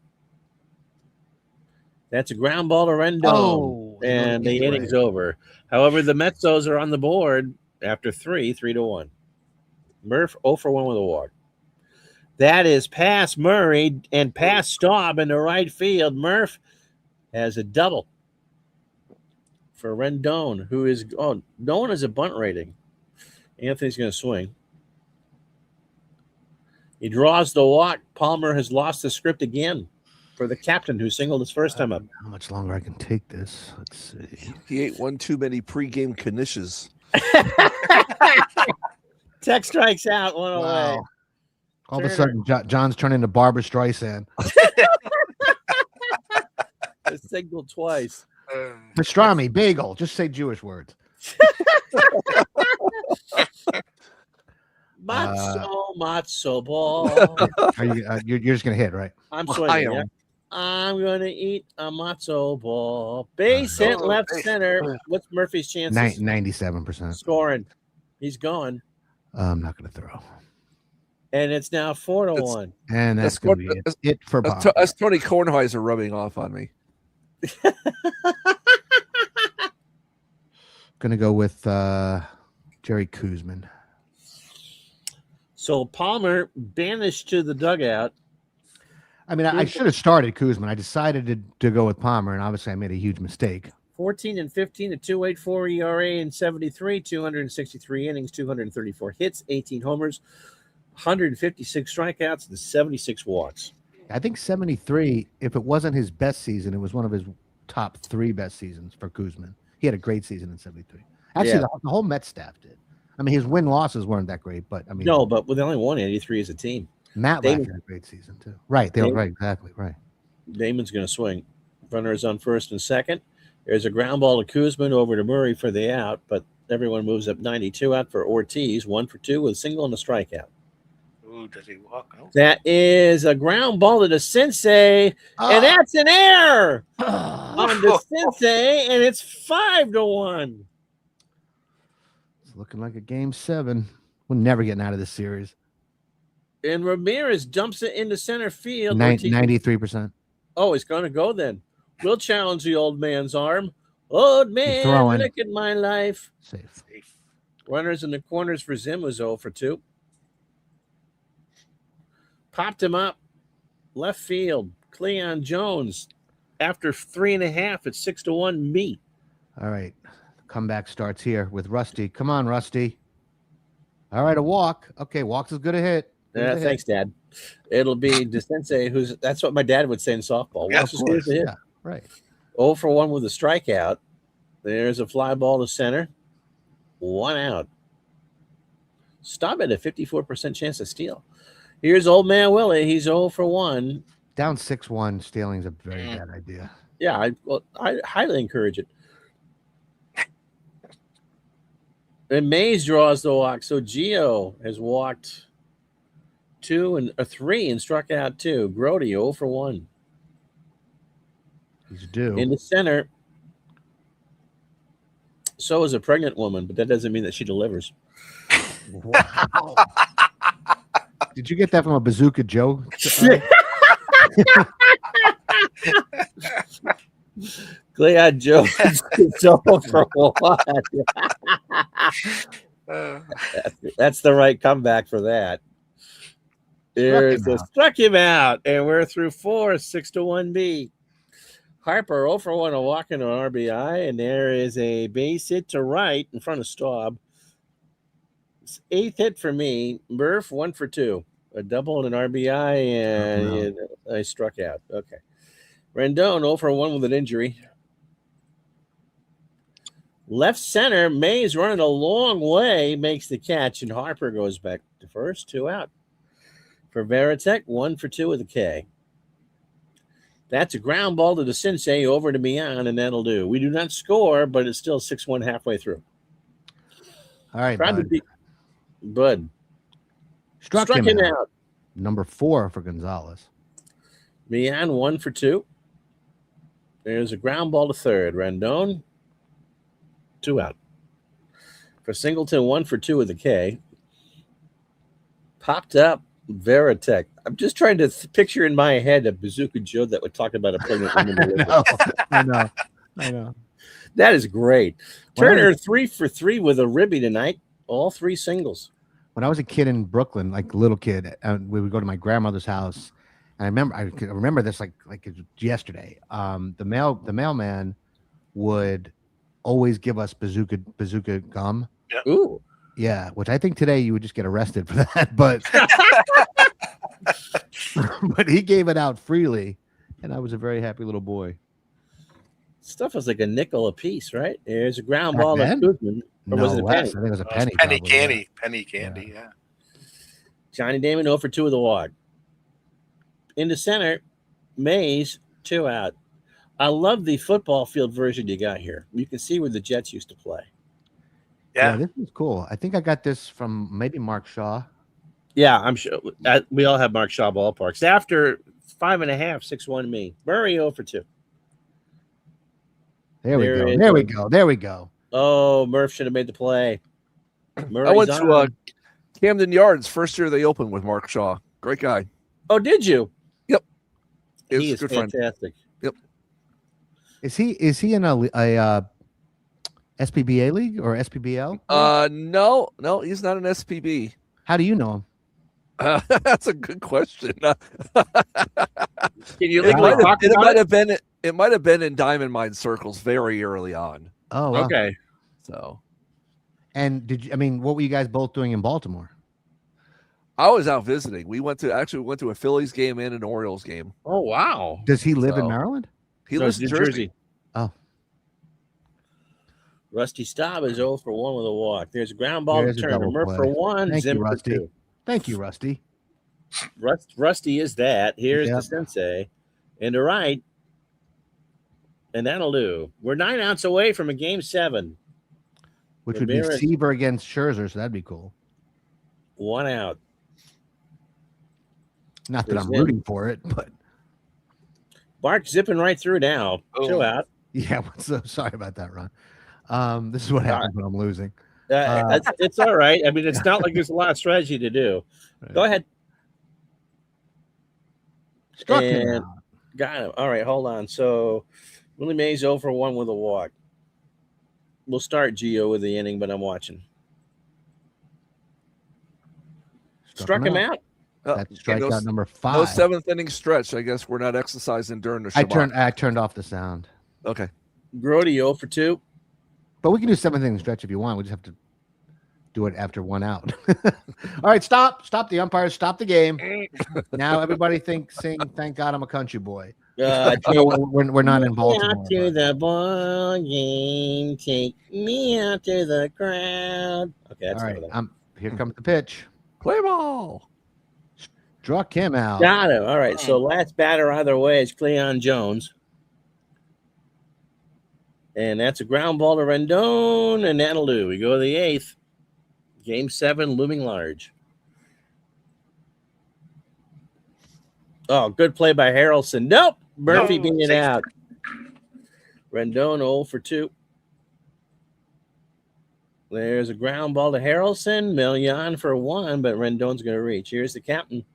That's a ground ball to Rendon, and the inning's over. However, the Metzos are on the board after 3-1. Murph 0 for 1 with a walk. That is past Murray and past Staub in the right field. Murph has a double for Rendon, who is no one has a bunt rating. Anthony's going to swing. He draws the walk. Palmer has lost the script again for the captain who singled his first time up. How much longer I can take this? Let's see. He ate one too many pregame knishes. Tech strikes out, one away. All of a sudden, John's turning into Barbara Streisand. A signal twice. Pastrami, bagel. Just say Jewish words. Matzo ball. You're just gonna hit, right? I'm swinging. Yeah. I'm gonna eat a matzo ball. Base hit left center. What's Murphy's chances? 97%. Scoring. He's gone. I'm not gonna throw. And it's now 4-1. And that's gonna be it for Bob. That's Tony Kornheiser rubbing off on me. Gonna go with Jerry Kuzman. So Palmer banished to the dugout. I mean, I should have started Kuzman. I decided to go with Palmer, and obviously I made a huge mistake. 14 and 15, a 2.84 ERA in 73, 263 innings, 234 hits, 18 homers, 156 strikeouts, and 76 walks. I think 73, if it wasn't his best season, it was one of his top 3 best seasons for Kuzman. He had a great season in 73. Actually, the whole Mets staff did. I mean, his win-losses weren't that great, but I mean... No, but they only won 83 as a team. Matt had a great season, too. Right, they were right, exactly, right. Damon's going to swing. Runner is on first and second. There's a ground ball to Kuzman over to Murray for the out, but everyone moves up 92 out for Ortiz, 1 for 2 with a single and a strikeout. Ooh, does he walk out? That is a ground ball to Sensei, and that's an error on the Sensei, and it's 5-1. It's looking like a game 7. We're never getting out of this series. And Ramirez dumps it into center field. 93%. Oh, he's going to go then. We'll challenge the old man's arm. Old man, look at my life. Safe. Runners in the corners for Zim was 0 for 2. Popped him up. Left field. Cleon Jones. After 3.5, it's 6-1 me. All right. Comeback starts here with Rusty. Come on, Rusty. All right, a walk. Okay, walk's as good a hit. Thanks, Dad. It'll be DeSensei, that's what my dad would say in softball. Yeah, right. 0 for 1 with a strikeout. There's a fly ball to center. 1 out. Stop at a 54% chance of steal. Here's old man Willie. He's 0 for 1. Down 6-1, stealing's a very bad idea. Yeah, I highly encourage it. And Mays draws the walk. So Gio has walked 2 and 3 and struck out 2. Grody 0 for 1. He's due. In the center. So is a pregnant woman, but that doesn't mean that she delivers. Wow. Did you get that from a Bazooka Joe? Cleon Jones is 0 for 1. That's the right comeback for that. Struck him out, and we're through 4, 6-1 B. Harper 0 for 1, a walk into an RBI, and there is a base hit to right in front of Staub. 8th hit for me. Murph 1 for 2, a double and an RBI, and I struck out. Okay. Rendon 0 for 1 with an injury. Left center, Mays running a long way, makes the catch, and Harper goes back to first, 2 out. For Veritek, 1 for 2 with a K. That's a ground ball to the Sensei over to Mian, and that'll do. We do not score, but it's still 6-1 halfway through. All right, Bud. Struck him out. Number 4 for Gonzalez. Mian, 1 for 2. There's a ground ball to third. Rendon, 2 out. For Singleton, 1 for 2 with a K. Popped up Veritek. I'm just trying to picture in my head a Bazooka Joe that would talk about a pregnant woman. I know. That is great. Turner, 3 for 3 with a ribby tonight. All 3 singles. When I was a kid in Brooklyn, like a little kid, we would go to my grandmother's house. And I remember this like it was yesterday. The mailman would always give us bazooka gum. Yeah. Ooh. Yeah, which I think today you would just get arrested for that, but but he gave it out freely, and I was a very happy little boy. Stuff was like a nickel a piece, right? There's a ground Back ball then? to Kuzman. Or was it a penny? I think it was a penny. Penny probably, candy. Penny candy, yeah. Johnny Damon 0 for 2 with a walk. In the center, Mays, 2 out. I love the football field version you got here. You can see where the Jets used to play. Yeah. This is cool. I think I got this from maybe Mark Shaw. Yeah, I'm sure. We all have Mark Shaw ballparks. After 5.5, 6-1 me. Murray 0 for 2. There we go. Oh, Murph should have made the play. I went to Camden Yards first year they opened with Mark Shaw. Great guy. Oh, did you? Yep. He is fantastic. Yep. Is he in a SPBA league or SPBL? No, he's not an SPB. How do you know him? That's a good question. Can you talk about it? It might have been in Diamond Mine circles very early on. Oh, wow. Okay. So, and what were you guys both doing in Baltimore? I was out visiting. We went to a Phillies game and an Orioles game. Oh, wow. Does he live in Maryland? He lives in Jersey. Oh. Rusty Staub is 0 for 1 with a walk. There's a ground ball to Turner. Murph for 1. Thank Zim you, for Rusty. 2. Thank you, Rusty. Rusty is that. Here's the Sensei. And to right. And that'll do. We're 9 outs away from a game 7. Which would be Seaver against Scherzer, so that'd be cool. 1 out. Not that I'm rooting for it, but Bark zipping right through now. 2 out. Yeah, so sorry about that, Ron. This is what happens when I'm losing. It's all right. I mean, it's not like there's a lot of strategy to do. Right. Go ahead. Struck him out. Got him. All right, hold on. So Willie Mays 0 for 1 with a walk. We'll start Gio with the inning, but I'm watching. Struck him out. That's strikeout number 5. No 7th inning stretch. I guess we're not exercising during the Shabbat. I turned off the sound. Okay. Grody 0 for 2. But we can do 7th inning stretch if you want. We just have to do it after 1 out. All right, stop the umpires, stop the game. Now everybody sing "Thank God I'm a Country Boy." We're not in Baltimore. Out to the ball game, take me out to the crowd. Okay, that's all right. Here comes the pitch. Play ball. Struck him out. Got him. All right. So last batter either way is Cleon Jones. And that's a ground ball to Rendon, and that'll do. We go to the 8th. Game 7 looming large. Oh, good play by Harrelson. Nope. Murphy being out. Rendon 0 for 2. There's a ground ball to Harrelson. Million for 1, but Rendon's going to reach. Here's the captain.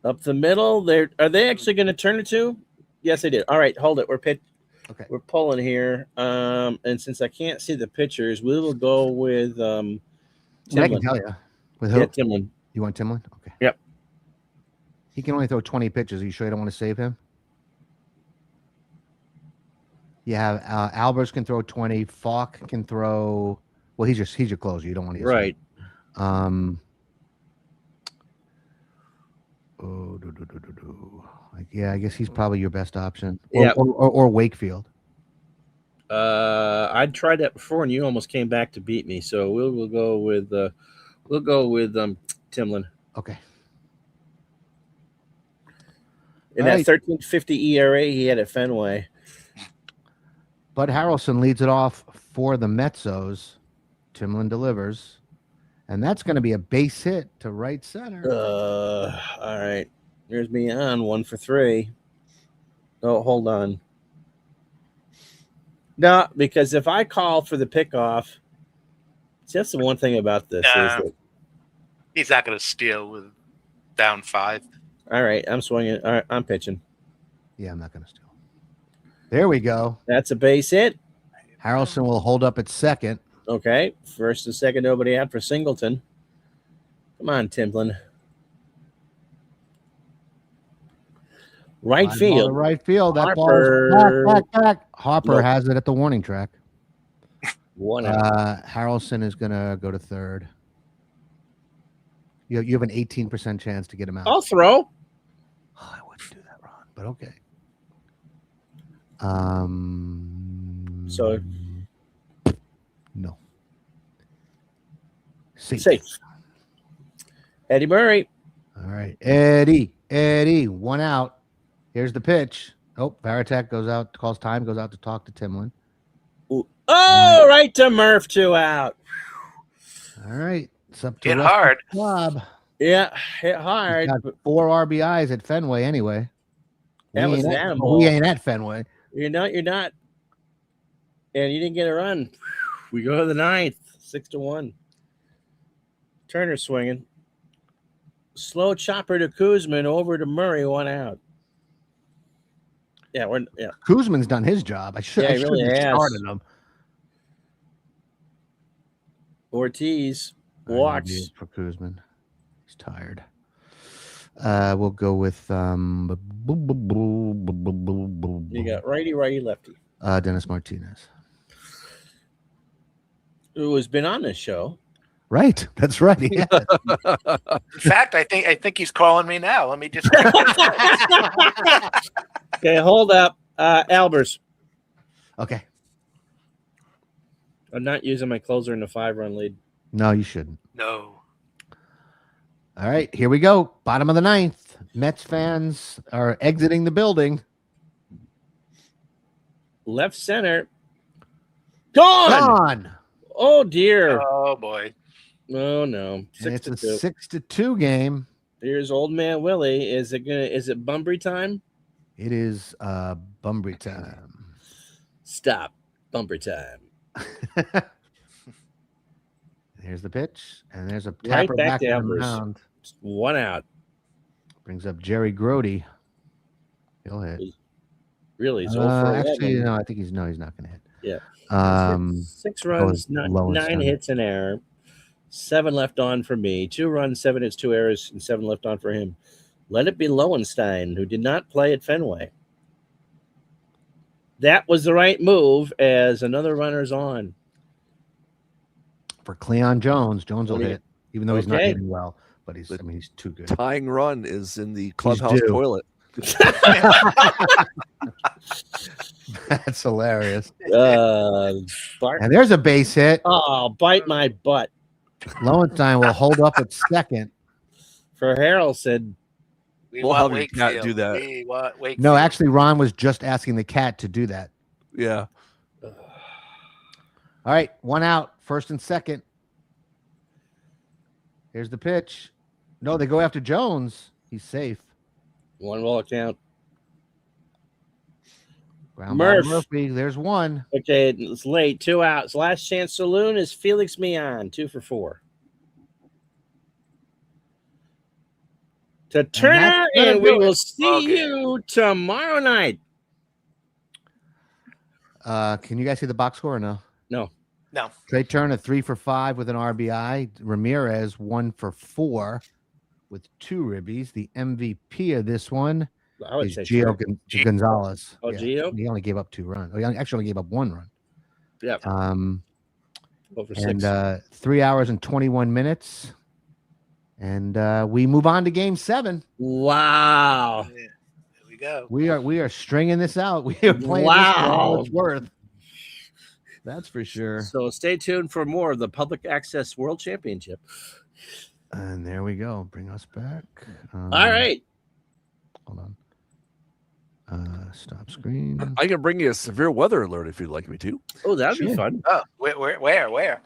Up the middle. Are they actually going to turn it to? Yes, they did. All right, hold it. Okay. We're pulling here. And since I can't see the pictures, we will go with Timlin. I can tell you. With who? Yeah, Timlin. You want Timlin? Okay. Yep. He can only throw 20 pitches. Are you sure you don't want to save him? Yeah, Albers can throw 20. Falk can throw. Well, he's your closer. You don't want to. Right. Yeah, I guess he's probably your best option. Yeah. Or Wakefield. I tried that before, and you almost came back to beat me. So we'll go with Timlin. Okay. In All that right. 13.50 ERA he had at Fenway. Bud Harrelson leads it off for the Metzos. Timlin delivers. And that's going to be a base hit to right center. All right. Here's me on 1 for 3. Oh, hold on. No, because if I call for the pickoff, see, that's the one thing about this is that, he's not going to steal with down 5. all right, I'm swinging. All right, I'm pitching. Yeah, I'm not going to steal. There we go. That's a base hit. Harrelson will hold up at second. Okay, first and second, nobody out for Singleton. Come on, Timlin. Right Fly ball to field. right field. That Harper. ball is back. Harper Nope. has it at the warning track. 1 out. Harrelson is going to go to third. You have an 18% chance to get him out. I'll throw. Oh, I wouldn't do that, Ron, but okay. So no. safe. Eddie Murray. All right, Eddie, 1 out. Here's the pitch. Oh, Varitek goes out, calls time, goes out to talk to Timlin. Ooh. Oh, right to Murph, 2 out. All right, it's up to Hit hard. Club. Yeah, hit hard. Got 4 RBIs at Fenway anyway. That was an animal. We ain't at Fenway. You're not. And you didn't get a run. We go to the 9th, 6-1. Turner swinging. Slow chopper to Kuzman, over to Murray, 1 out. Yeah. Kuzman's done his job. I should have really has. started him. Ortiz All right, walks. that'll be it for Kuzman. He's tired. We'll go with You got righty, lefty. Dennis Martinez. Who has been on this show. Right, that's right. Yeah. In fact, I think he's calling me now. Let me just. Okay, hold up. Albers. Okay. I'm not using my closer in the 5-run lead. No, you shouldn't. No. All right, here we go. Bottom of the 9th. Mets fans are exiting the building. Left center. Gone. Oh dear. Oh boy. Oh no. And it's a 6-2. 6-2 game. Here's old man Willie. Is it Bunbury time? It is Bunbury time. Stop. Bunbury time. Here's the pitch, and there's a Right tapper back back to on the Albers. mound. 1 out. Brings up Jerry Grody. He'll hit. Really? He's 0 for 11. Actually, no, I think he's not going to hit. Yeah. 6 6 runs, nine hits, an error. 7 left on for me. 2 runs, 7 hits, 2 errors, and 7 left on for him. Let it be Lowenstein, who did not play at Fenway. That was the right move, as another runner's on. For Cleon Jones. Jones will Okay. hit, even though he's not Okay. hitting well. But he's too good. Tying run is in the clubhouse due. toilet. That's hilarious. Bart. And there's a base hit. Oh, bite my butt. Lowenstein will hold up at second. For Harrelson. We We'll want have your cat Wakefield. do that. We want Wakefield. No, actually, Ron was just asking the cat to do that. Yeah. All right, 1 out, first and second. Here's the pitch. No, they go after Jones. He's safe. 1 ball count. Ground ball to Murph. Murphy. There's 1. Okay, it's late. 2 outs. Last chance saloon is Felix Mian. 2 for 4. To Turner, that's gonna and we do will it. see Okay. you tomorrow night. Can you guys see the box score or no? No. No. Trey Turner 3 for 5 with an RBI. Ramirez 1 for 4 with 2 ribbies. The MVP of this one I would is say Gio Turner. Gonzalez. Oh, Gio? He only gave up 2 runs. Oh, he actually only gave up 1 run. Yep. 0 for and 6. 3 hours and 21 minutes. And we move on to game 7. Wow. Yeah. Here we go. We are stringing this out. We are playing this for all Wow. it's worth. That's for sure. So stay tuned for more of the Public Access World Championship. And there we go. Bring us back. All right. Hold on. Stop screen. I can bring you a severe weather alert if you'd like me to. Oh, that'd be fun. Oh, where?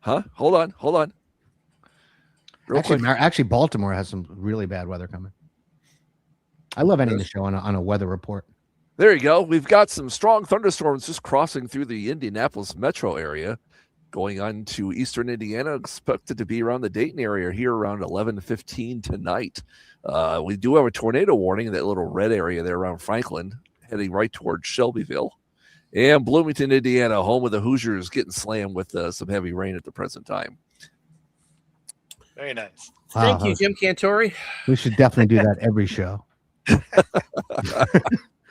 Huh? Hold on. Real quick. Actually, Baltimore has some really bad weather coming. I love ending the show on a weather report. There you go. We've got some strong thunderstorms just crossing through the Indianapolis metro area, going on to eastern Indiana. Expected to be around the Dayton area here around 11:15 tonight. We do have a tornado warning in that little red area there around Franklin, heading right towards Shelbyville. And Bloomington, Indiana, home of the Hoosiers, getting slammed with some heavy rain at the present time. Very nice. Thank you, Jim Cantori. We should definitely do that every show.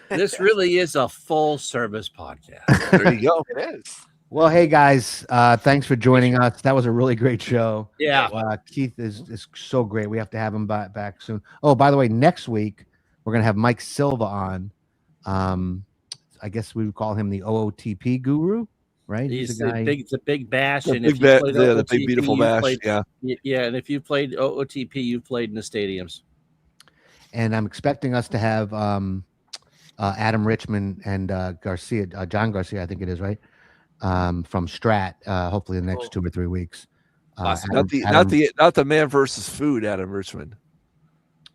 This really is a full service podcast. There you go. It is. Well, hey guys, thanks for joining us. That was a really great show. Yeah. Keith is so great. We have to have him back soon. Oh, by the way, next week we're gonna have Mike Silva on. I guess we would call him the OOTP guru, right? He's the guy. the big bash, The and big if you played the big OOTP, beautiful you bash. played- Yeah. yeah, and if you played OOTP, you played in the stadiums. And I'm expecting us to have Adam Richmond and Garcia, John Garcia, I think it is, right? From Strat, hopefully in the next 2 or 3 weeks. Awesome. Not the man versus food, Adam Richmond.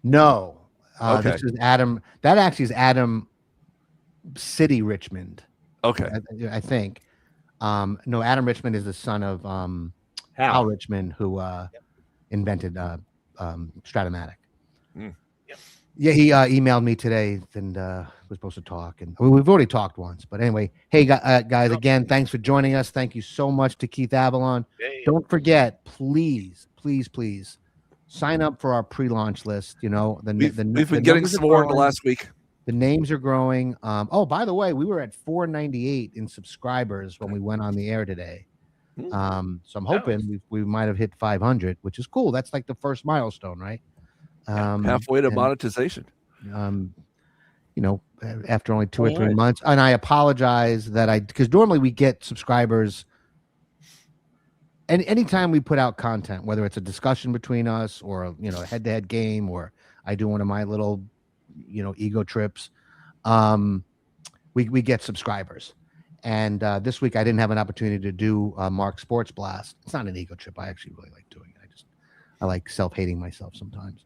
No, Okay. this is Adam. That actually is Adam City Richmond. Okay. I think. No, Adam Richmond is the son of Hal Richmond, who invented Stratomatic. Mm. Yep. Yeah, he emailed me today, and we're supposed to talk. And we've already talked once, but anyway, hey guys, again, thanks for joining us. Thank you so much to Keith Avallone. Hey. Don't forget, please sign up for our pre-launch list. You know, We've been getting some more in the last week. The names are growing. Oh, by the way, we were at 498 in subscribers when we went on the air today. So I'm hoping we might have hit 500, which is cool. That's like the first milestone, right? Halfway to monetization. You know, after only 2 or 3 months. And I apologize because normally we get subscribers. And anytime we put out content, whether it's a discussion between us or, you know, a head-to-head game, or I do one of my little, you know, ego trips, we get subscribers. And this week I didn't have an opportunity to do Mark Sports Blast. It's not an ego trip. I actually really like doing it. I like self-hating myself sometimes.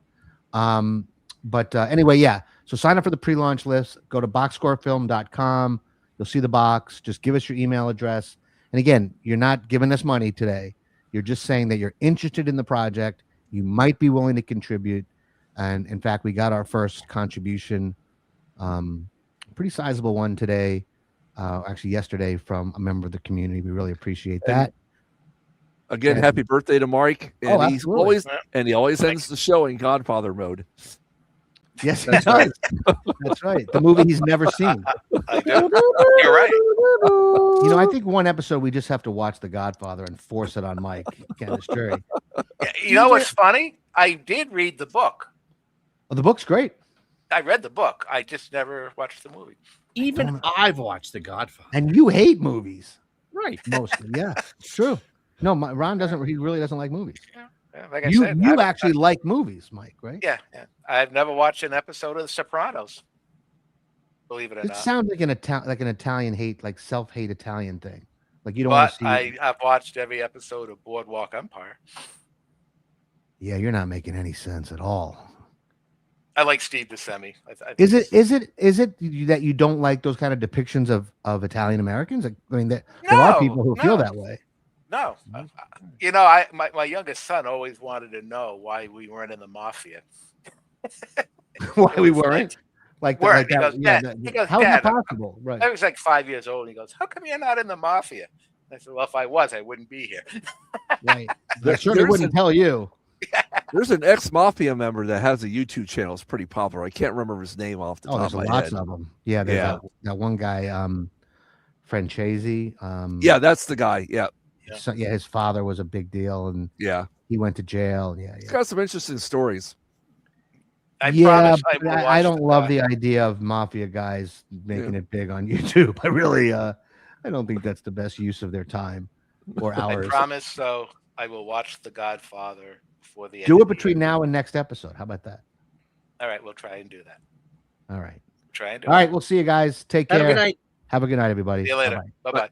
But anyway, yeah. So sign up for the pre-launch list. Go to boxscorefilm.com. You'll see the box. Just give us your email address. And again, you're not giving us money today. You're just saying that you're interested in the project. You might be willing to contribute. And in fact, we got our first contribution, pretty sizable one today, actually yesterday, from a member of the community. We really appreciate that. Again, happy birthday to Mike. And he always ends the show in Godfather mode. Yes, he does. That's right. The movie he's never seen. I do. You're right. You know, I think one episode we just have to watch The Godfather and force it on Mike Canisteri. You know what's funny? I did read the book. Oh, the book's great. I read the book. I just never watched the movie. Even I've watched The Godfather. And you hate movies. Right. Mostly. Yeah, it's true. No, Ron doesn't. He really doesn't like movies. Yeah, like I said, you actually like movies, Mike, right? Yeah. I've never watched an episode of The Sopranos. Believe it or It not. sounds like an Italian hate, like self-hate Italian thing. Like you don't want But to see. I've watched every episode of Boardwalk Empire. Yeah, you're not making any sense at all. I like Steve Buscemi. Is it that you don't like those kind of depictions of Italian Americans? I mean, there are people who feel that way. No, you know, my youngest son always wanted to know why we weren't in the mafia. Why we weren't? He goes, how is that Dad, possible? Right. I was like 5 years old, and he goes, "How come you're not in the mafia?" I said, "Well, if I was, I wouldn't be here." Right. I certainly wouldn't tell you. There's an ex-mafia member that has a YouTube channel. It's pretty popular. I can't remember his name off the top of my head. There's lots of them. Yeah, there's that one guy, Francesi. Yeah, that's the guy. Yeah. So, his father was a big deal, and he went to jail. Yeah, He's got some interesting stories. I don't love the idea of mafia guys making it big on YouTube. I really, I don't think that's the best use of their time or I hours. promise. So I will watch The Godfather before the end. Do of it the between year. now and next episode. How about that? All right, we'll try and do that. All right. Try and do All it. right. We'll see you guys. Take care. Have a good night. Have a good night, everybody. See you later. Bye-bye. Bye bye.